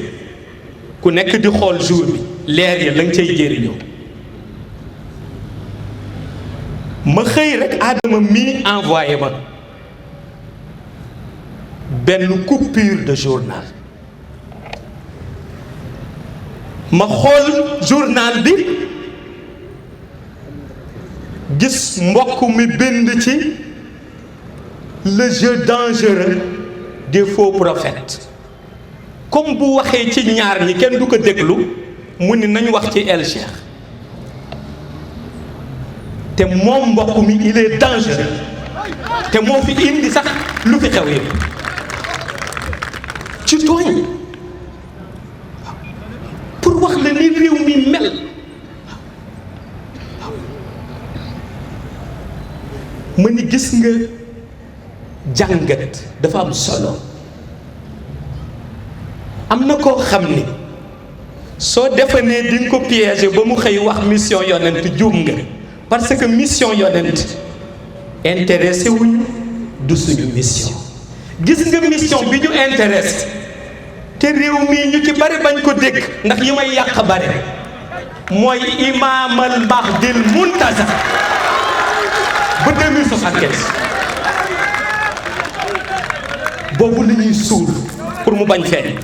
ku nekk di xool jour bi leer ya la nga cay jëriñoo ma xëy rek Adama mii envoyé ma benn coupure de journal ma xool journal bi gis mbokk mi bind ci le jeu dangereux des faux prophètes comme bu waxee ci ñaar ñi kenn du ko déglu mu ni nañ wax ci El Cheikh te moom mbokk mi il est dangereux te moo fi indi sax lu fi xew yëpp ci tooñ pour wax la ni réew mi mel ma ni gis nga jàngat dafa am solo. am na koo xam ni soo defanee di nga ko piéger ba mu xëy wax mission yonent juum nga, parce que mission yonent intéressé wuñu du suñu mission. gis nga mission bi ñu intéressé te réew mii ñu ci bari bañ ko dégg ndax yi may yàq bari mooy imaamal Mahdil Muntazar ba 2075 boobu la ñuy suul pour mu bañ feeñ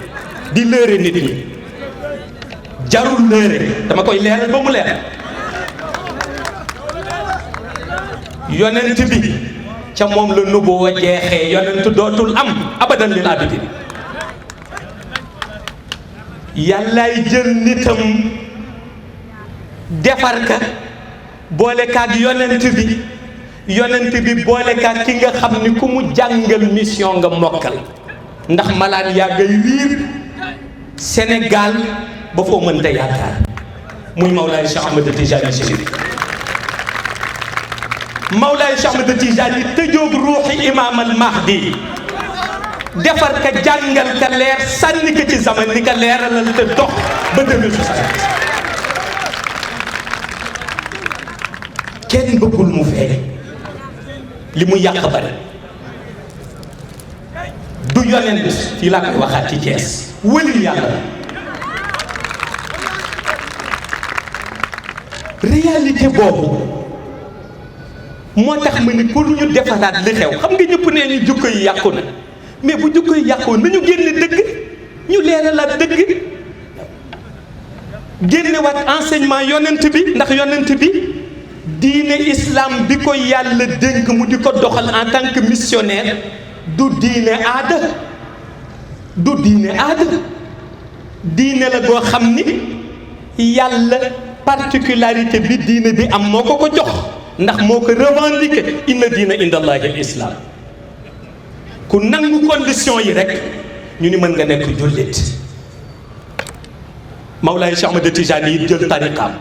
di lëre nit ñi. jarul lëre, dama koy leeral ba mu leer. yonent bi ca moom la nubuwa jeexee, yonent dootul am abadan lil abidin. yàllaay jël nitam defar ka boole kaak yonent bi boole kaak ki nga xam ni ku mu jàngal mission nga mokkal, ndax malaan yaa ngay riir Sénégal ba foo mënta yaakaar, muy Mawlaay Cheikh Ahmed Tijani Chérif. Mawlaay Cheikh Ahmed Tijani tëjoog ruuxi imaam al Mahdi, defar ka jàngal ka leer sànni ko ci zaman ni ka leeralal te dox ba 2060. kenn bëggul mu feeñ, li mu yàq bari. du yonent fii laa koy waxaat ci Thiès, wëli yàlla. réalité boobu moo tax ma ni pour ñu defaraat li xew, xam nga ñëpp nee ñu jukko yi yàqu na, mais bu jukko yi yàqu nañu génne dëgg, ñu leeralaat dëgg, génnewaat enseignement yonent bi, ndax yonent bi diine islam bi ko yàlla dénk mu di ko doxal en tant que missionnaire du diine aada, du diine aada, diine la goo xam ni yàlla particularité bi diine bi am moo ko ko jox, ndax moo ko revendiqué, inna diina inda allahi al islam. ku nangu condition yi rek ñu ni mën nga nekk jullit. Mawlaay Cheikh Ahmed Tijani yi jël tariqaam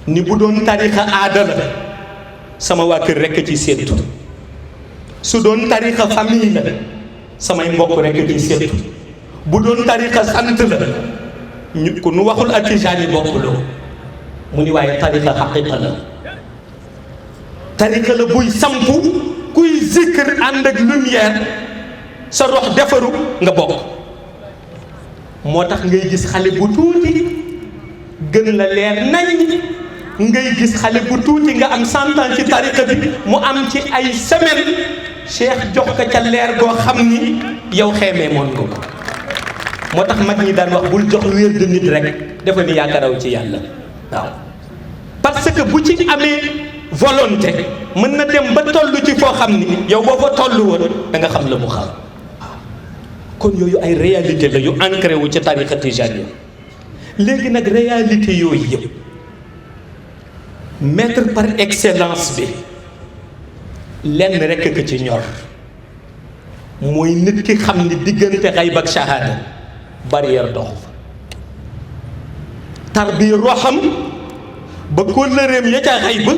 ni bu doon tariqa aada la sama waa kër rek ci seetu, su doon tariqa famille la samay mbokk rek ci seetu, bu doon tariqa sant la ñu ku nu waxul ak Tijani bokkuloo. mu ni waaye tariqa xaqiqa la, tariqa la buy sampu, kuy zikr ànd ak lumière sa rox defaru nga bokk. moo tax ngay gis xale bu tuuti gën la leer nañ, ngay gis xale bu tuuti nga am 100 ans ci tariqa bi mu am ci ay semaine cheikh jox ko ca leer goo xam ni yow xeemee moon nga ko. moo tax mag ñi daan wax bul jox wér de nit rek dafa ni yaakaraw ci yàlla. waaw parce que bu ci amee volonté mën na dem ba toll ci foo xam ni yow boo fa toll woon da nga xam la mu xam. kon yooyu ay réalité la yu ancré wu ci tariqa tijani. léegi nag réalité yooyu yëpp maître par excellence bi lenn rekk ko ci ñor mooy nit ki xam ni diggante xayb ak shahada barrière dox tarbiya roxam ba kóllëreem ya ca xayb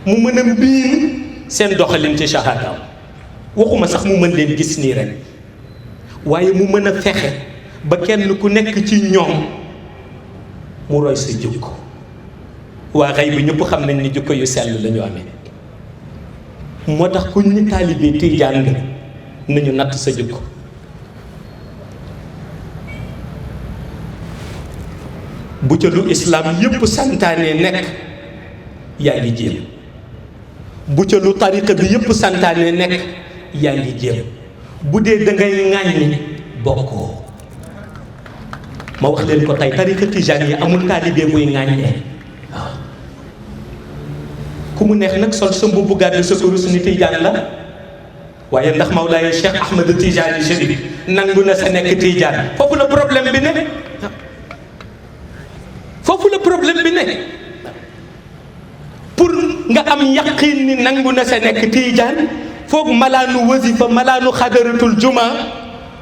mu mën a mbiin seen doxalin ci shahada. waxuma sax mu mën leen gis nii rek, waaye mu mën a fexe ba kenn ku nekk ci ñoom mu roy sa jukko. waa xëy bi ñëpp xam nañ ni jukko yu sell la ñu amee. moo tax ku ñu taalibe Tijaan nga nañu natt sa jukko. bu ca lu islaam yëpp santaane nekk yaa ngi jéem, bu ca lu tariqa bi yëpp santaane nekk yaa ngi jéem. bu dee da ngay ŋàññi bokkoo. ma wax leen ko tey tariqa tijaan yi amul taalibe buy ŋàññee. waaw ku mu neex nag sol sa mbubb gàddu sa kurus ni tijaan la, waaye ndax Mawlaay Cheikh Ahmed Tijani Chérif nangu na sa nekk tijaan. foofu la problème bi ne, foofu la problème bi ne. pour nga am yaqin ni nangu na sa nekk tijaan foog malaanu wasifa malaanu xadaratul juma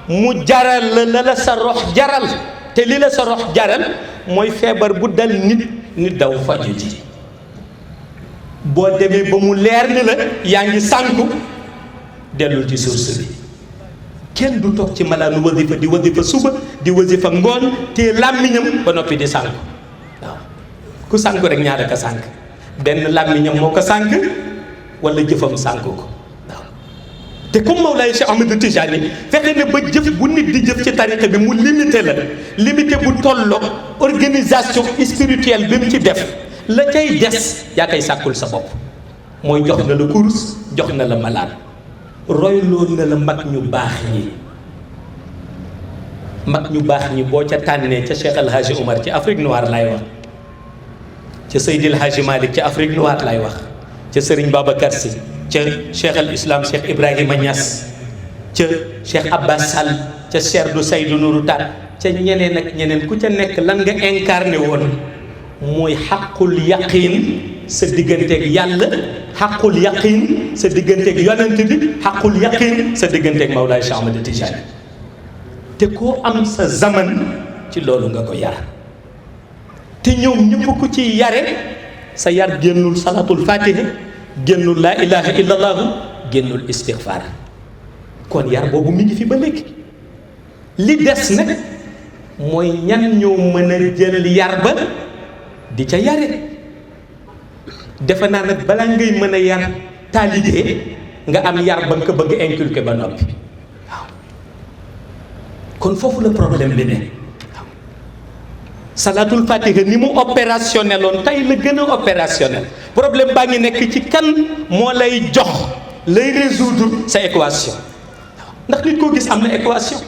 mu jaral la sa rox jaral. te li la sa rox jaral mooy feebar bu dal nit daw faju ji. boo demee ba mu leer ni la yaa ngi sànku dellul ci source bi. kenn du toog ci malaanu wasifa di wasifa suba di wasifa ngoon te làmmiñam ba noppi di sànku waaw ku sànku rek ñaar ka sànk benn làmmiñam moo ko sànk wala jëfam sànk ko waaw te comme Mawlaay Cheikh Ahmed Tijani fexe na ba jëf bu nit di jëf ci tariqa bi mu limité la limité bu tolloog organisation spirituelle bi mu ci def la cay des yaa koy sàkkul sa bopp mooy jox na la kurus jox na la malaan royloo na la mag ñu baax ñi boo ca tànnee ca Cheikh El Hadji Omar ci Afrique noire lay wax ca Seydil Hadji Malick ci Afrique noire lay wax ca Serigne Babacar Sy ca Cheikh al Islam Cheikh Ibrahima Niass ca Cheikh Abbas Sall ca Cheikh du Seydou Nourou Tall ca ñeneen ak ñeneen ku ca nekk lan nga incarné woon mooy xaqul yaqin sa digganteeg yàlla xaqul yaqin sa digganteeg yonent bi xaqul yaqin sa digganteeg Mawlaay Cheikh Ahmed Tijani te koo am sa zaman ci loolu nga ko yar te ñoom ñëpp ku ci yare sa yar génnul salatul fatiha génnul laa ilaha illallahu génnul istighfar kon yar boobu mi ngi fi ba léegi li des nag mooy ñan ñoo mën a jël yar ba di ca yare defe naa nag balaa ngay mën a yar taalibe nga am yar ba nga ko bëgg inculquer ba noppi waaw kon foofu la problème bi ne waaw salatul fatiha ni mu opérationnel oon tey la gën a opérationnel problème baa ngi nekk ci kan moo lay jox lay résoudre sa équation waaw ndax nit koo gis am na équation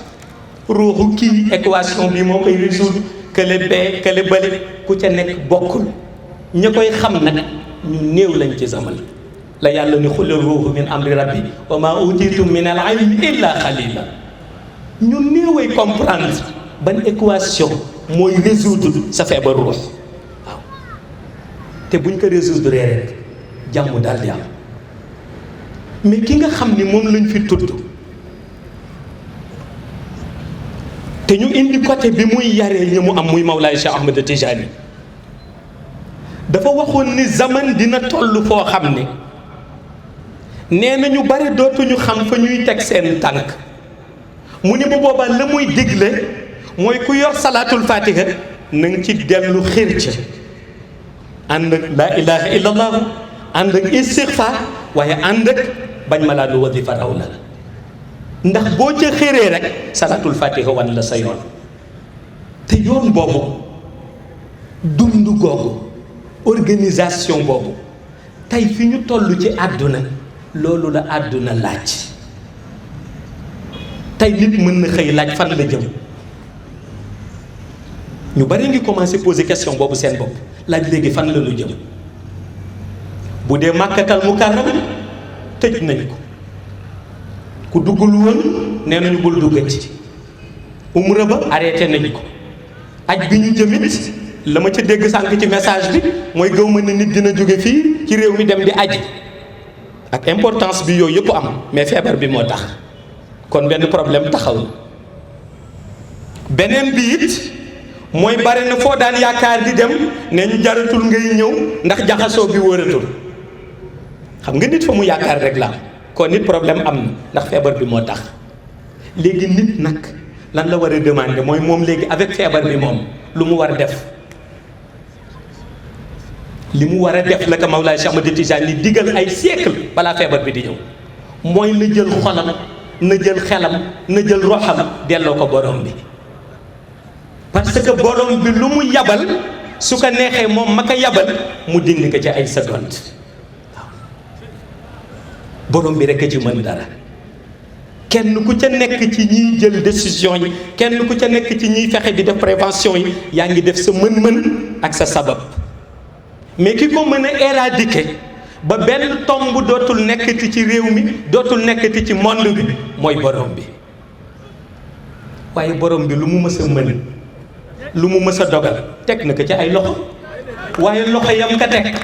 ruuxu kii équation bi moo koy résoudre kële bee kële bële ku ca nekk bokkul ña koy xam nag ñu néew lañ ci zaman la yàlla ni xulli ruuhu min amri rabbi wa ma utitum min al ilmi illa xalila ñu néeway comprendre ban équation mooy résoudre sa feebar ruux waaw te buñ ko résoudre rek jàmm daal di am mais ki nga xam ni moom lañ fi tudd te ñu indi côté bi muy yaree ñi mu am muy Mawlaay Cheikh Ahmed Tijani dafa waxoon ni zaman dina toll foo xam ni nee na ñu bari dootuñu xam fa ñuy teg seen tànk mu ni bu boobaa la muy digle mooy ku yor salaatul fatiha na nga ci dellu xir ca ànd ak laa ilaha illallah ànd ak istighfar waaye ànd ak bañ ma laa lu wasifa raw la ndax boo ca xëree rek salaatul fatiha wan la sa yoon te yoon boobu dund googu organisation boobu tey fi ñu toll ci àdduna loolu la àdduna laaj tey nit mën na xëy laaj fan la jëm ñu bari ngi commencé poser question boobu seen bopp laaj léegi fan la ñu jëm bu dee màkkatal mukarram tëj nañ ko ku duggul woon nee nañu bul duggati umra ba arrêté nañ ko aj bi ñu jëmit la ma ca dégg sànq ci message bi mooy gëw ma ne nit dina jóge fii ci réew mi dem di aji ak importance bi yooyu yëpp am mais feebar bi moo tax kon benn problème taxaw na beneen bi it mooy bare na foo daan yaakaar di dem ne ñu jaratul ngay ñëw ndax jaxasoo bi wëratul xam nga nit fa mu yaakaar rek la kon nit problème am na ndax feebar bi moo tax léegi nit nag lan la war a demander mooy moom léegi avec feebar bi moom lu mu war a def li mu war a def la ko Mawlaay Cheikh Ahmed Tijani digal ay siècle balaa feebar bi di ñëw mooy na jël xolam na jël xelam na jël roxam delloo ko borom bi parce que borom bi lu mu yabal su ko neexee moom ma ko yabal mu dindi ko ci ay seconde waaw borom bi rek a ci mën dara kenn ku ca nekk ci ñiy jël décision yi kenn ku ca nekk ci ñiy fexe di def prévention yi yaa ngi def sa mën-mën ak sa sabab mais ki ko mën a éradiquer ba benn tomb dootul nekkati ci réew mi dootul nekkati ci monde bi mooy borom bi waaye borom bi lu mu mës a mën lu mu mës a dogal teg na ko ci ay loxo waaye loxo yam ka teg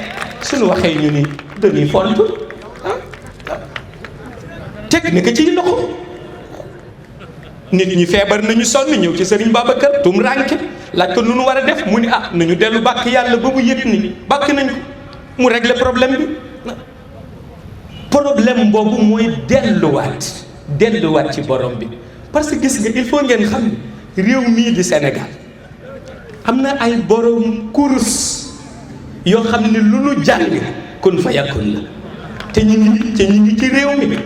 suñu waxee ñu ni dañuy font teg na ko ciy loxo nit ñi feebar nañu sonn ñëw ci Serigne Babacar tum rànke laaj ko nu nu war a def mu ni nañu dellu bàkk yàlla ba mu yëg ni bàkk nañ ko mu régler problème bi. problème boobu mooy delluwaat ci borom bi parce que gis nga il faut ngeen xam ne réew mii di Sénégal am na ay borom kurus yoo xam ne lu nu jàng kun fa yakun la te ñu ngi ci réew mi.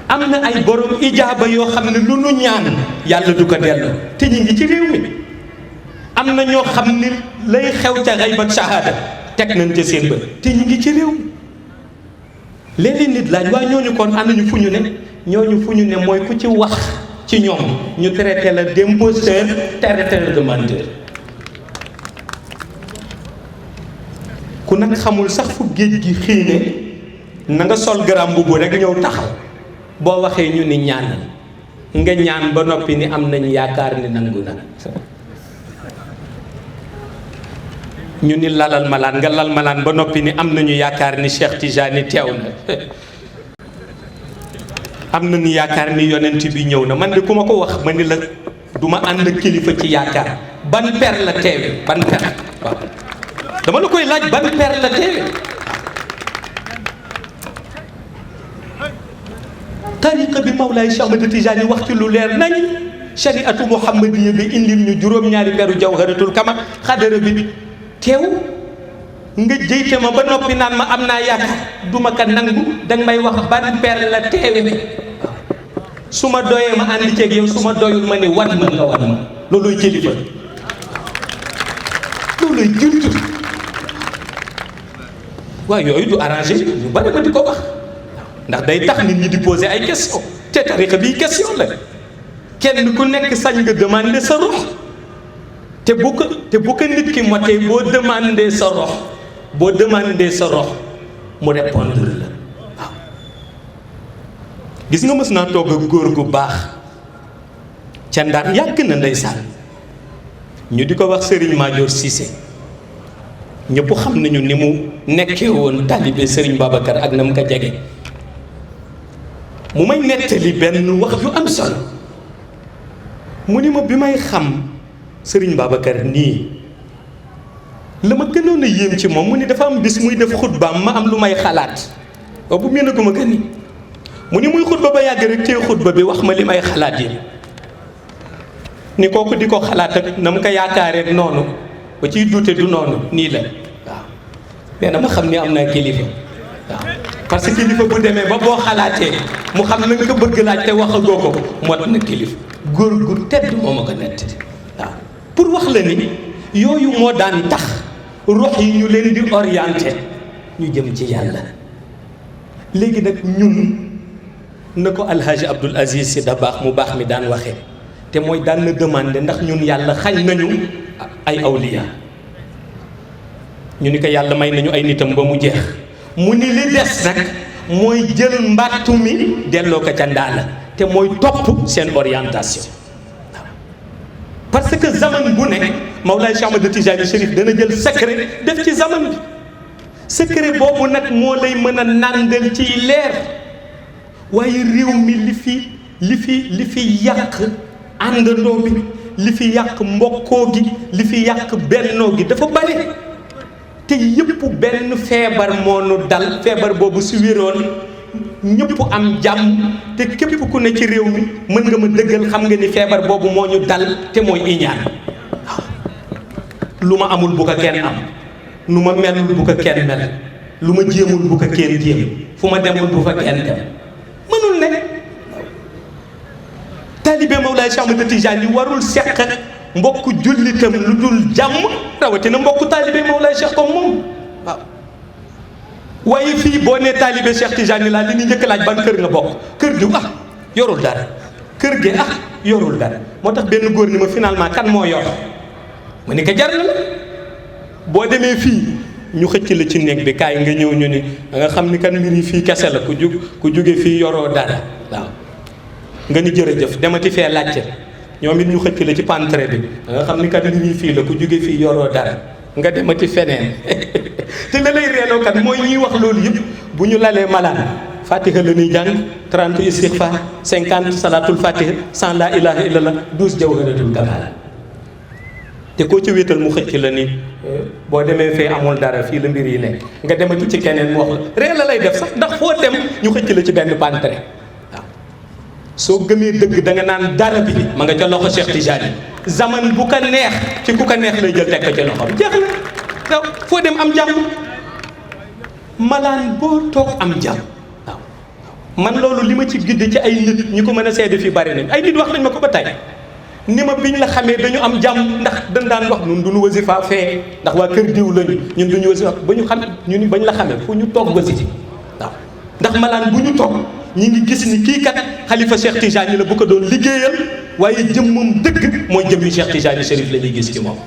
am na ay borom ijaaba yoo xam ne lu nu ñaan yàlla du ko delloo te ñu ngi ci réew mi. am na ñoo xam ne lay xew ca xayb ak shahada teg nañ ca seen bët te ñu ngi ci réew mi. léeg-léeg nit laaj waaye ñooñu kon ànd ñu fu ñu ne mooy ku ci wax ci ñoom ñu traité la d'imposteur traité la de menteur. ku nag xamul sax fu géej gi xiine na nga sol garam mbubb rek ñëw taxaw boo waxee ñu ni ñaanal nga ñaan ba noppi ni am nañ yaakaar ni nangu na. ñu ni lalal malaan nga lal malaan ba noppi ni am nañu yaakaar ni Cheikh Tijani teew na am nañu yaakaar ni yonent bi ñëw na man de ku ma ko wax ma ni la du ma ànd ak kilifa ci yaakaar ban per la teewe ban per waaw dama la koy laaj ban per la teewe. tariqa bi Mawlaay Cheikh Ahmad Tijani wax ci lu leer nañ shariatu muhammadiya bi indil ñu juróom-ñaari peru jawharatul kama xadara bi teew nga jëyte ma ba noppi naan ma am naa yaakaar du ma ka nangu danga may wax ban per la teewe. su ma doyee ma ànd ceeg yow su ma doyul ma ne wan ma nga wan ma loolooy kilifa loolooy juntu. waaye yooyu du arrangé ñu bari ma di ko wax ndax day tax nit ñi di poser ay question te tariqa bi question la kenn ku nekk sañ nga demander sa rox te bu ko nit ki motee boo demander sa rox mu répondre la waaw. gis nga mës naa toog ak góor gu baax ca Ndar yàgg na ndeysaan ñu di ko wax Serigne Madior Cissé ñëpp xam nañu ni mu nekkee woon talibé Serigne Babacar ak na mu ko jege. mu may nettali benn wax yu am solo mu ni ma bi may xam Serigne Babacar nii la ma gënoon a yéem ci moom mu ni dafa am bis muy def xutbaam ma am lu may xalaat bu mel ne gu ma gën ni mu ni muy xutba ba yàgg rek tey xutba bi wax ma li may xalaat yi ni kooku di ko xalaat ak na mu ko yaakaareek noonu ba ciy duute du noonu nii la waaw nee na ma xam ni am naa kilifa waaw parce que kilifa bu demee ba boo xalaatee mu xam na nga ko bëgg laaj te waxagoo ko mot na kilifa góor gu tedd moo ma ko nett waaw pour wax la ni yooyu moo daan tax rox yi ñu leen di orienté ñu jëm ci yàlla. léegi nag ñun na ko alhaji Abdoul Aziz Sy Dabakh mu baax mi daan waxee te mooy daan na demandé ndax ñun yàlla xañ nañu ay awliya ñu ni ko yàlla may nañu ay nitam ba mu jeex mu ni li des nag mooy jël mbàttu mi delloo ko ca ndaala te mooy topp seen orientation waaw parce que zaman bu nekk Mawlaay Cheikh Ahmad Tijani Chérif dana jël secret def ci zaman bi secret boobu nag moo lay mën a nàndal ciy leer waaye réew mi li fi yàq àndandoo bi li fi yàq mbokkoo gi li fi yàq bennoo gi dafa bari te yëpp benn feebar moo nu dal feebar boobu su wéroon ñëpp am jàmm te képp ku ne ci réew mi mën nga ma dëggal xam nga ni feebar boobu moo ñu dal te mooy iñaan waaw lu ma amul bu ko kenn am nu ma melul bu ko kenn mel lu ma jéemul bu ko kenn jéem fu ma demul bu fa kenn dem mënul ne taalibe Mawlaay Cheikh Ahmad Tijani warul seq mbokku jullitam lu dul jàmm rawatina mbokku taalibe Mawlaay Cheikh comme moom waaw waaye fii boo nee taalibe Cheikh Tijani laa li ñu njëkk laaj ban kër nga bokk kër gi yorul dara kër gi yorul dara moo tax benn góor ni ma finalement kan moo yor ma ni ko jar na la boo demee fii ñu xëcc la ci néeg bi kaay nga ñëw ñu ni nga xam ni kan mbir yi fii kese la ku jóge fii yoroo dara waaw nga ni jërëjëf demati fee laajte ñoom it ñu xëcc la ci pantre bi nga xam ni kat mbir yi fii la ku jóge fii yoroo dara nga demati feneen te la lay reeloo kat mooy ñuy wax loolu yëpp bu ñu lalee malaan fatiha la ñuy jàng 30 istighfar 50 salatul fatiha 100 la ilaha illallah 12 jawharatul kamal te koo ci wéetal mu xëcc la ni boo demee fee amul dara fii la mbir yi nekk nga demati ci keneen mu wax la ree la lay def sax ndax foo dem ñu xëcc la ci benn pantere waaw soo gëmee dëgg da nga naan dara bi ma nga ca loxo Cheikh Tidiane zaman bu ko neex ci ku ko neex lay jël teg ko ci loxo jeex na waaw foo dem am jàmm malaan boo toog am jàmm waaw man loolu li ma ci gidde ci ay nit ñi ko mën a seede fii bari nañ ay nit wax nañ ma ko ba tey ni ma biñ la xamee dañu am jàmm ndax dañ daan wax ñun duñu wasifa fee ndax waa kër diw lañu ñun duñu wasifa ba ñu xam ñu ni bañ la xamee fu ñu toog wasifa waaw ndax malaan bu ñu toog ñi ngi gis ni kii kat xalifa Cheikh Tidiane la bu ko doon liggéeyal waaye jëmmam dëgg mooy jëmmi Cheikh Tidiane Chérif la ñuy gis ci moom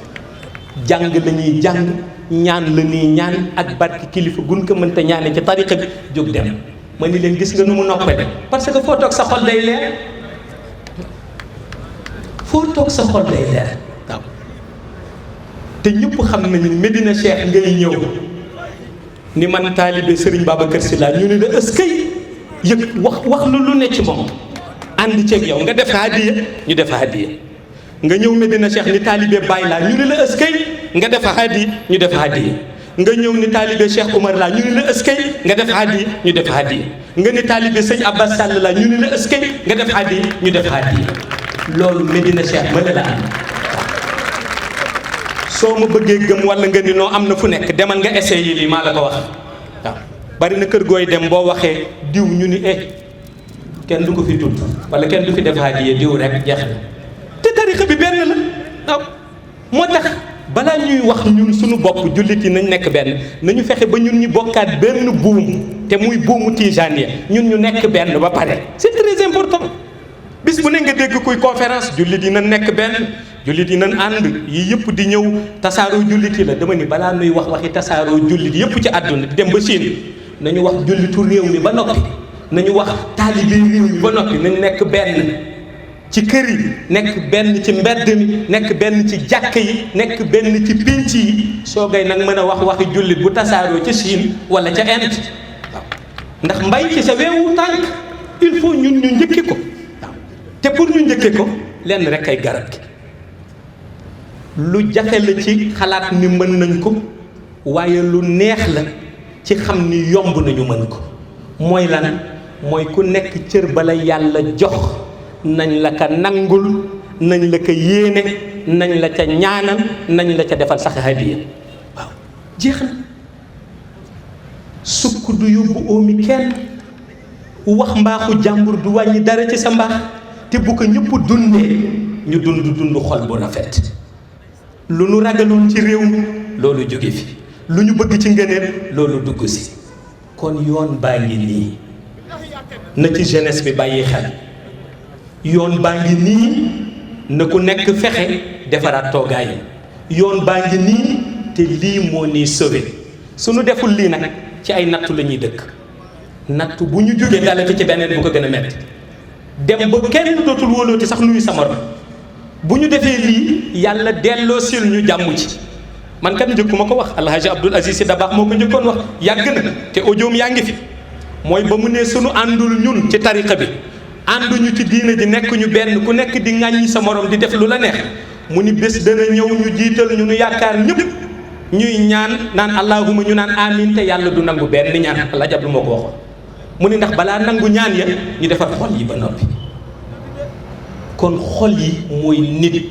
jàng la ñuy jàng ñaan la ñuy ñaan ak barki kilifa gun ko mënta ñaane ci tariqa bi jóg dem ma ni leen gis nga nu mu noppale parce que foo toog sa xol day leer foo toog sa xol day leer waaw te ñëpp xam nañu Medina Cheikh ngay ñëw ni man taalibe Serigne Babacar Sy laa ñu ne la ëskay yëg wax lu ne ci moom ànd ceeg yow nga def hadiya ñu def hadiya nga ñëw Medina Cheikh ni taalibe Baye laa ñu ne la ëskay nga def hadiya ñu def hadiya nga ñëw ni taalibe Cheikh Omar laa ñu ne la ëskay nga def hadiya ñu def hadiya nga ni taalibe sëñ Abbas Sall laa ñu ne la ëskay nga def hadiya ñu def hadiya loolu Medina Cheikh mën la am soo ma bëggee gëm wala nga ni noo am na fu nekk demal nga essayé lii maa la ko wax waaw bari na kër gooy dem boo waxee diw ñu ni kenn du ko fi tudd wala kenn du fi def hadiya diw rek jeex na te tarixa bi benn la waaw moo tax balaa ñuy wax ñun suñu bopp jullit yi nañ nekk benn nañu fexe ba ñun ñu bokkaat benn buum te muy buumu tijaaniya ñun ñu nekk benn ba pare c'est très important bis bu ne nga dégg kuy conférence jullit yi nañ nekk benn jullit yi nañ ànd yi yëpp di ñëw tasaaroo jullit yi la dama ni balaa nuy wax waxi tasaaroo jullit yëpp ci àdduna di dem ba Chine nañu wax jullitu réew mi ba noppi nañu wax taalibe réew mi ba noppi nañ nekk benn ci kër yi nekk benn ci mbedd mi nekk benn ci jàkk yi nekk benn ci pénc yi soo gay nag mën a wax waxi jullit bu tasaaroo ca Chine wala ca Inde waaw ndax mbay ci sa weewu tànk il faut ñun ñu njëkki ko waaw te pour ñu njëkke ko lenn rek ay garab gi lu jafe la ci xalaat ni mën nañ ko waaye lu neex la ci xam ni yomb nañu mën ko mooy lan mooy ku nekk cër bala yàlla jox nañ la ka nangul nañ la ka yéene nañ la ca ñaanal nañ la ca defal sax hadiya waaw jeex na sukk du yóbbu oomi kenn wax mbaaxu jàmbur du wàññi dara ci sa mbaax te bu ko ñëpp dundee ñu dund xol bu rafet lu nu ragaloon ci réew mi loolu jóge fi lu ñu bëgg ci ngëneel loolu dugg si kon yoon baa ngi nii na ci jeunesse bi bàyyi xel yoon baa ngi nii na ku nekk fexe defaraat toogaay yoon baa ngi nii te lii moo nii sauvé suñu deful lii nag ci ay nattu la ñuy dëkk nattu bu ñu jógee dalati ci beneen bu ko gën a metti dem ba kenn dootul wóolooti sax nuyu sa morom bu ñu defee lii yàlla delloo sil ñu jàmm ci man kat njëkkuma ko wax alhaji Abdoul Aziz Sy Dabakh moo ko njëkkoon wax yàgg na te audioom yaa ngi fi mooy ba mu ne sunu àndul ñun ci tariqa bi ànduñu ci diina ji nekk ñu benn ku nekk di ŋàññi sa morom di def lu la neex mu ni bés dana ñëw ñu jiital ñu nu yaakaar ñëpp ñuy ñaan naan allahuma ñu naan amin te yàlla du nangu benn ñaan alhaji Abdou moo ko waxoon mu ni ndax balaa nangu ñaan ya ñu defar xol yi ba noppi kon xol yi mooy nit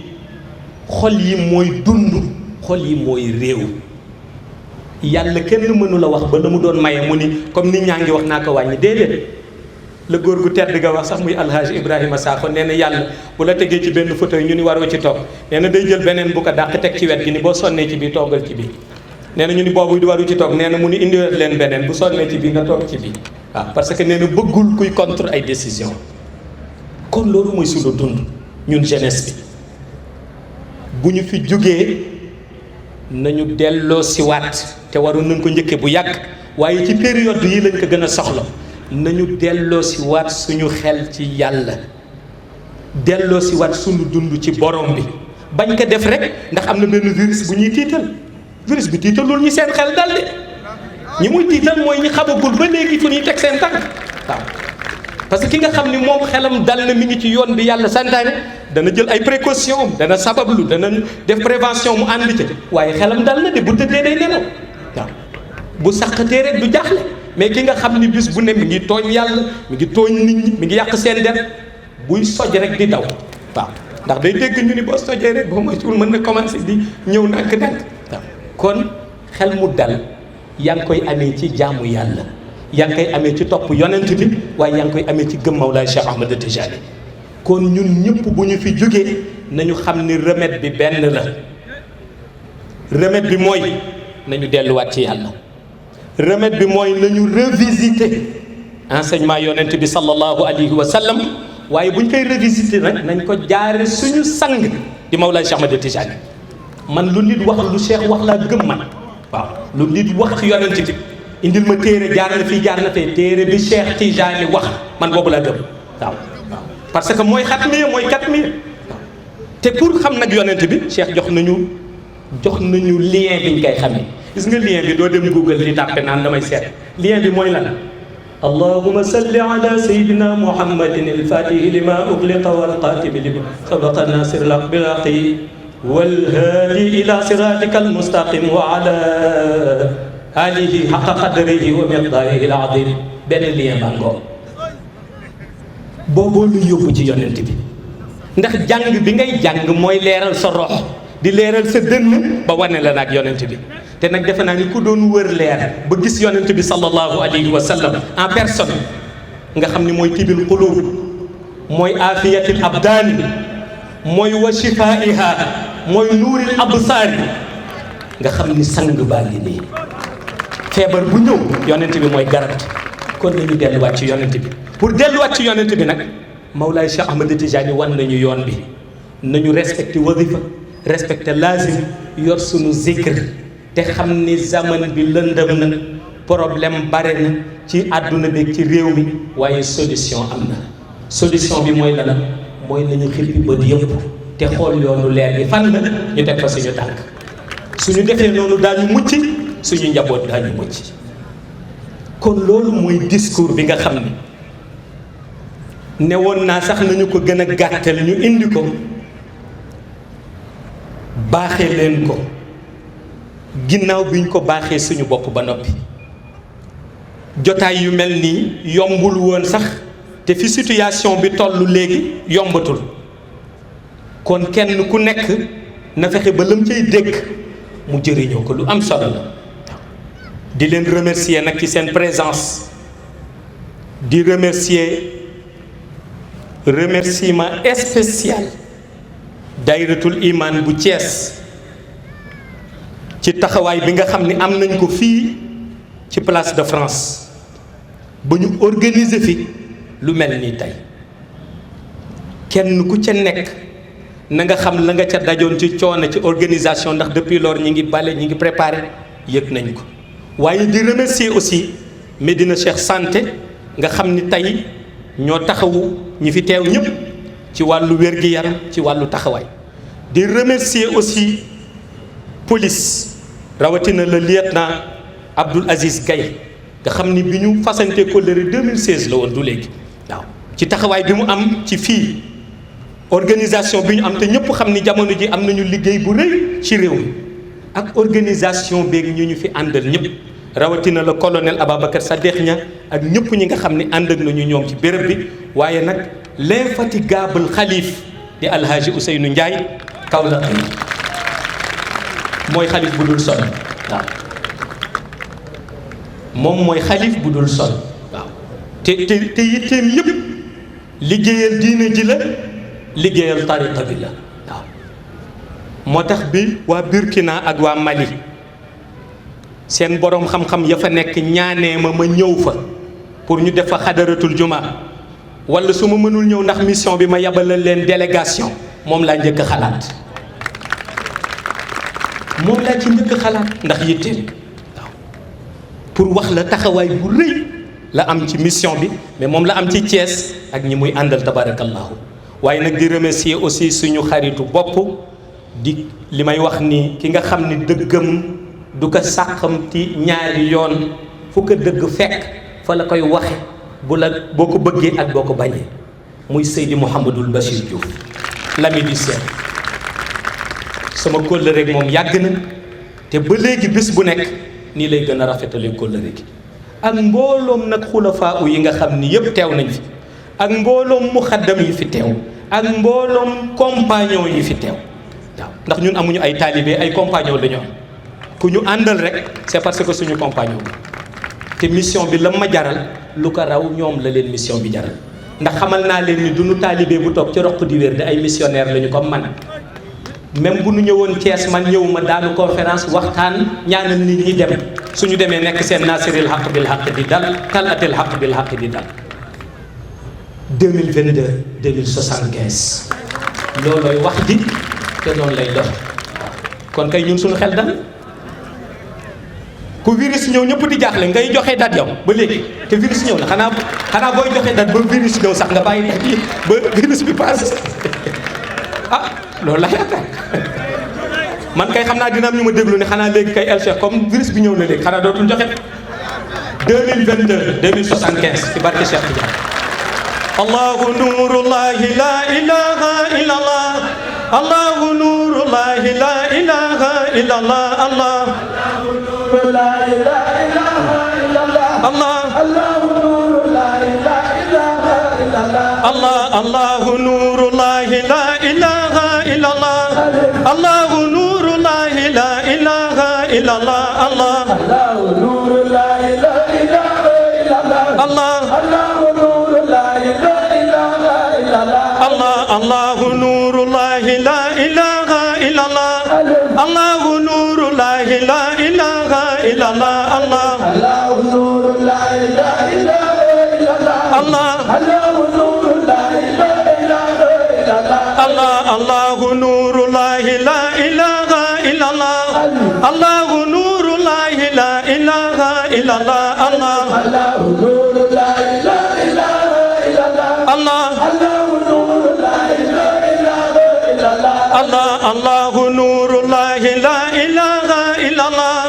xol yi mooy dund xol yi mooy réew yàlla kenn mënu la wax ba la mu doon maye mu ni comme nit ñaa ngi wax naa ko wàññi déedéet la góor gu tedd ga wax sax muy alhaji Ibrahima Sakho nee na yàlla bu la tegee ci benn fauteuil ñu ni waroo ci toog nee na day jël beneen bu ko dàq teg ci wet gi ni boo sonnee ci bii toogal ci bii nee na ñu ni boobu di waru ci toog nee na mu ni indiwet leen beneen bu sonnee ci bii nga toog ci bii waaw parce que nee na bëggul kuy contre ay décision kon loolu mooy sunu dund ñun jeunesse bi bu ñu fi jógee nañu delloo si waat te waroon nañ ko njëkkee bu yàgg waaye ci période yi lañ ko gën a soxla nañu delloo si waat suñu xel ci yàlla delloo si waat suñu dund ci borom bi bañ ko def rek ndax am na benn virus bu ñuy tiital virus bi tiitalul ñi seen xel dal de ñi muy tiital mooy ñi xamagul ba léegi fu ñuy teg seen tànk waaw parce que ki nga xam ni moom xelam dal na mi ngi ci yoon bi yàlla santaane dana jël ay précaution dana sabablu dana def prévention mu ànd ca waaye xelam dal na de bu tëddee day nelaw waaw bu saqatee rek du jaaxle mais ki nga xam ni bis bu ne mi ngi tooñ yàlla mi ngi tooñ nit ñi mi ngi yàq seen der buy soj rek di daw waaw ndax day dégg ñu ni boo sojee rek boo moytuwul mën na commencé di ñëw nànk-nànk waaw kon xel mu dal yaa ngi koy amee ci jaamu yàlla yaa ngi koy amee ci topp yonent bi waaye yaa ngi koy amee ci gëm Mawlaay Cheikh Ahmed Tijani kon ñun ñëpp bu ñu fi jógee nañu xam ni remède bi benn la remède bi mooy nañu delluwaat ci yàlla remède bi mooy nañu revisiter enseignement yonent bi sallallahu alayhi wa sallam waaye bu ñu koy revisiter nag nañ ko jaare suñu sang di Mawlaay Cheikh Ahmed Tijani man lu nit wax lu Cheikh wax laa gëm man waaw lu nit wax ci yonent bi indil ma téere jaar na fii jaar na fee téere bi Cheikh Tijani wax man boobu laa gëm waaw parce que mooy xatmiya mooy katmiya te pour xam nag yonent bi Cheikh jox nañu lien biñ koy xamee gis nga lien bi doo dem Google di tàppe naan damay seet lien bi mooy lan allahumma salli ala sayyidina muhammadin al-fatihi lima ughliqa wal khatimi lima sabaqa nasir al-haq bil haqi wal hadi ila siratika al-mustaqim wa ala alihi haqqa qadrihi wa miqdarihi al-azim benn lien ba ngoo booboo lu yóbbu ci yonent bi ndax jàng bi ngay jàng mooy leeral sa rox di leeral sa dënn ba wane la nag yonent bi te nag defe naa ni ku doon wër leer ba gis yonent bi sallallahu alayhi wa sallam en personne nga xam ni mooy tibil qulub mooy afiyatil abdaani mooy wa shifaiha mooy nuuril absaari nga xam ni sang baa ngi nii feebar bu ñëw yonent bi mooy garab kon nañu delluwaat ci yonent bi pour delluwaat ci yonent bi nag Mawlaay Cheikh Ahmed Tijani wan nañu yoon bi nañu respecté wadifa respecté lazim yor sunu zikr te xam ni zaman bi lëndëm na problème bare na ci àdduna bi ci réew mi waaye solution am na solution bi mooy lan mooy nañu xippi bët yëpp te xool yoonu leer bi fan la ñu teg fa suñu tànk suñu defee noonu daañu mucc suñu njaboot daañu mucc kon loolu mooy discours bi nga xam ni ne woon naa sax nañu ko gën a gàttal ñu indi ko baaxee leen ko ginnaaw bi ñu ko baaxee suñu bopp ba noppi jotaay yu mel nii yombul woon sax te fi situation bi toll léegi yombatul kon kenn ku nekk na fexe ba lam cay dégg mu jëriñoo ko lu am solo la di leen remercier nag ci seen présence di remerciement spécial dayratul iman bu Thiès ci taxawaay bi nga xam ni am nañ ko fii ci place de France ba ñu organiser fi lu mel nii tey kenn ku ca nekk na nga xam la nga ca dajoon ci coono ci organisation ndax depuis lors ñi ngi bale ñi ngi préparé yëg nañ ko waaye di remercier aussi Médina Cheikh Santé nga xam ni tey ñoo taxawu ñi fi teew ñëpp ci wàllu wér-gi-yaram ci wàllu taxawaay di remercier aussi police rawatina le lieutenant Abdoul Aziz Gaye nga xam ni bi ñu fasante kóllëre 2016 la woon du léegi waaw ci taxawaay bi mu am ci fii organisation bi ñu am te ñëpp xam ni jamono ji am nañu liggéey bu rëy ci réew mi ak organisation beeg ñu fi àndal ñëpp rawatina le colonel Ababacar Sadikh Niang ak ñëpp ñi nga xam ni ànd ak nañu ñoom ci béréb bi waaye nag l'infatigable xalif di Alhaji Ousseynou Ndiaye Kaolack mooy xalif bu dul sol waaw moom mooy xalif bu dul sol waaw te yitteem yëpp liggéeyal diine ji la liggéeyal tariqa bi la waaw moo tax bi waa Burkina ak waa Mali seen boroom xam-xam ya fa nekk ñaanee ma ñëw fa pour ñu def fa xadaratul juma wala su ma mënul ñëw ndax mission bi ma yabalal leen délégation moom laa njëkk a xalaat moom laa ci njëkk a xalaat ndax yitteel waaw pour wax la taxawaay bu rëy la am ci mission bi mais moom la am ci Thiès ak ñi muy àndal tabarakallahu waaye nag di remercier aussi suñu xaritu bopp di li may wax ni ki nga xam ni dëggam du ko sàqamti ñaari yoon fu ko dëgg fekk fa la koy waxe boo ko bëggee ak boo ko bañee muy Seydi Mouhamadul Bachir Diouf l'ami du ciel sama kóllëre rek moom yàgg na te ba léegi bés bu nekk nii lay gën a rafetale kóllëre gi ak mbooloom nag xulafaa yi nga xam ni yëpp teew nañ fi ak mbooloom muxaddam yi fi teew ak mbooloom compagnon yi fi teew waaw ndax ñun amuñu ay taalibe ay compagnon la ñu am ku ñu àndal rek c'est parce que suñu compagnon te mission bi la ma jaral lu ko raw ñoom la leen mission bi jaral ndax xamal naa leen ni duñu taalibe bu toog ci roq di wér di ay missionnaire lañu comme man même bu nu ñëwoon Thiès man ñëwuma daanu conférence waxtaan ñaanal nit ñi dem suñu demee nekk seen nasiril haq bil haq di dal talatil haq bil haq di dal 2022 2075 loolooy wax ji te noonu lay dox kon kay ñun suñu xel dal ku virus ñëw ñëpp di jaaxle ngay joxe date yow ba léegi te virus ñëw na xanaa booy joxe date ba virus ñëw sax nga bàyyi date yi ba virus bi passé ah loolu la yaakaar man kay xam naa dina am ñu ma déglu ne xanaa léegi kay El Cheikh comme virus bi ñëw na léegi xanaa dootul joxe 2022 2075 ci barke Cheikh Tidiane allahu nurullahi la ilaha illallah allahu nurullahi la ilaha illallah allah la ilaha illallah allah allahu nurullahi la ilaha illallah allah allahu nurullahi la ilaha illallah allahu nurullahi la ilaha illallah allah allahu nurullahi la ilaha illallah allah allahu nurullahi la ilaha illallah allah allahu nurullahi la ilaha illallah allahu nurullahi la ilaha illallah allah allahu nurullahi la ilaha illallah allah allahu nurullahi la ilaha illallah allah allahu nurullahi la ilaha illallah allahu nurullahi la ilaha illallah allah allahu nurullahi la ilaha illallah allah allahu nurullahi la ilaha illallah allah allahu nurullahi la ilaha illallah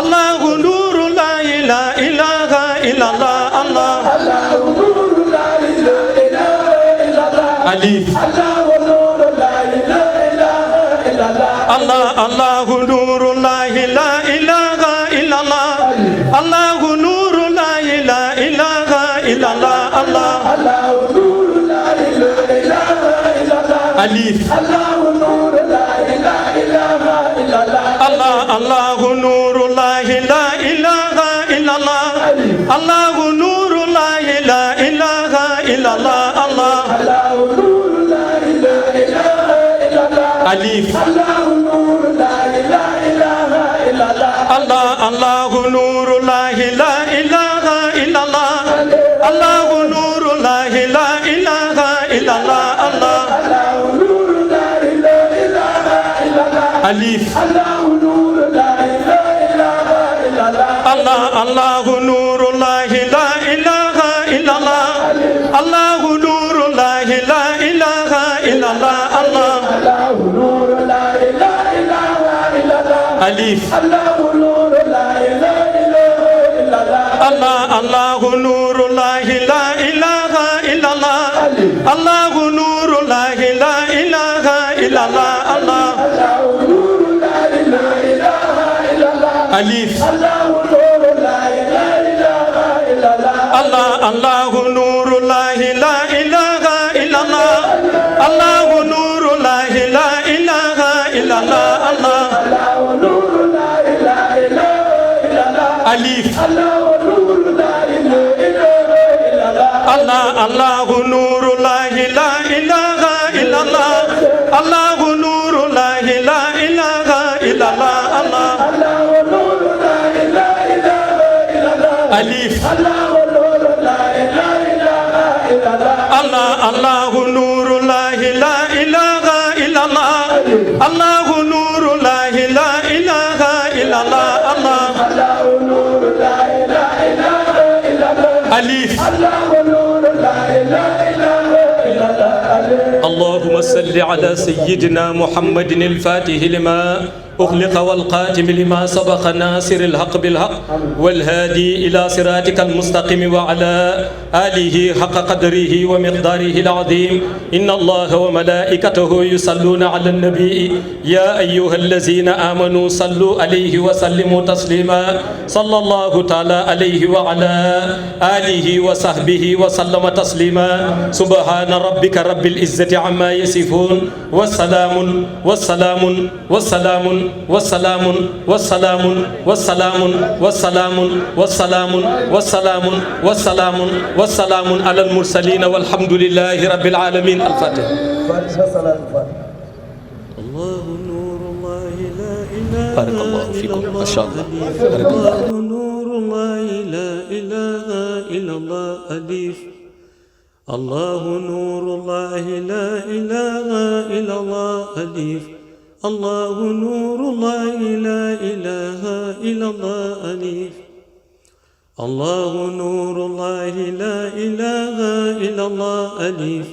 allahu nurullahi la ilaha illallah allah allahu nurullahi la ilaha illallah alif allahu nurullahi la ilaha illallah allah allahu nurullahi la ilaha illallah allahu nurullahi la ilaha illallah allah allahu nurullahi la ilaha illallah alif allahu nurullahi la ilaha illallah allah allahu nurullahi la ilaha illallah allahu nurullahi la ilaha illallah allah allahu nurullahi la ilaha illallah alif allahu nurullahi la ilaha illallah allah allahu nurullahi la ilaha illallah allahu nurullahi la ilaha illallah allah allahu nurullahi la ilaha illallah alif allahu nurullahi la ilaha illallah allah allahu nurullahi la ilaha illallah allahu nurullahi la ilaha illallah allah allahu nurullahi la ilaha illallah alif allahu nurullahi la ilaha illallah allah allahu nurullahi la ilaha illallah allahu nurullahi la ilaha illallah allah allahu nurullahi la ilaha illallah alif allahu nurullahi la ilaha illallah allah allahu nurullahi la ilaha illallah allahu nurullahi la ilaha illallah allah allahu nurullahi la ilaha illallah alif allahu nurullahi la ilaha illallah allah allahu nurullahi la ilaha illallah allahu nurullahi la ilaha illallah allah allahu nurullahi la ilaha illallah alif allahu nurullahi la ilaha illallah allah allahu nurullahi la ilaha illallah allahu nurullahi la ilaha illallah allah allahu nurullahi la ilaha illallah alif allahu nurullahi la ilaha illallah اللهم صل على سيدنا محمد الفاتح لما أغلق والقاتم لما سبق ناصر الحق بالحق والهادي إلى صراطك المستقيم وعلى آله حق قدره ومقداره العظيم إن الله وملائكته يصلون على النبي يا أيها الذين آمنوا صلوا عليه وسلموا تسليما صلى الله تعالى عليه وعلى آله وصحبه وسلم تسليما سبحان ربك رب العزة عما يصفون والسلام والسلام والسلام والسلام والسلام والسلام والسلام والسلام والسلام والسلام والسلام على المرسلين والحمد لله رب العالمين. الفاتحة. الله نور الله لا إله بارك الله فيكم ما شاء الله. الله نور الله لا إله إلا الله أليف الله نور الله لا إله إلا الله أليف الله نور الله لا إله إلا الله أليف الله نور الله لا إله إلا الله أليف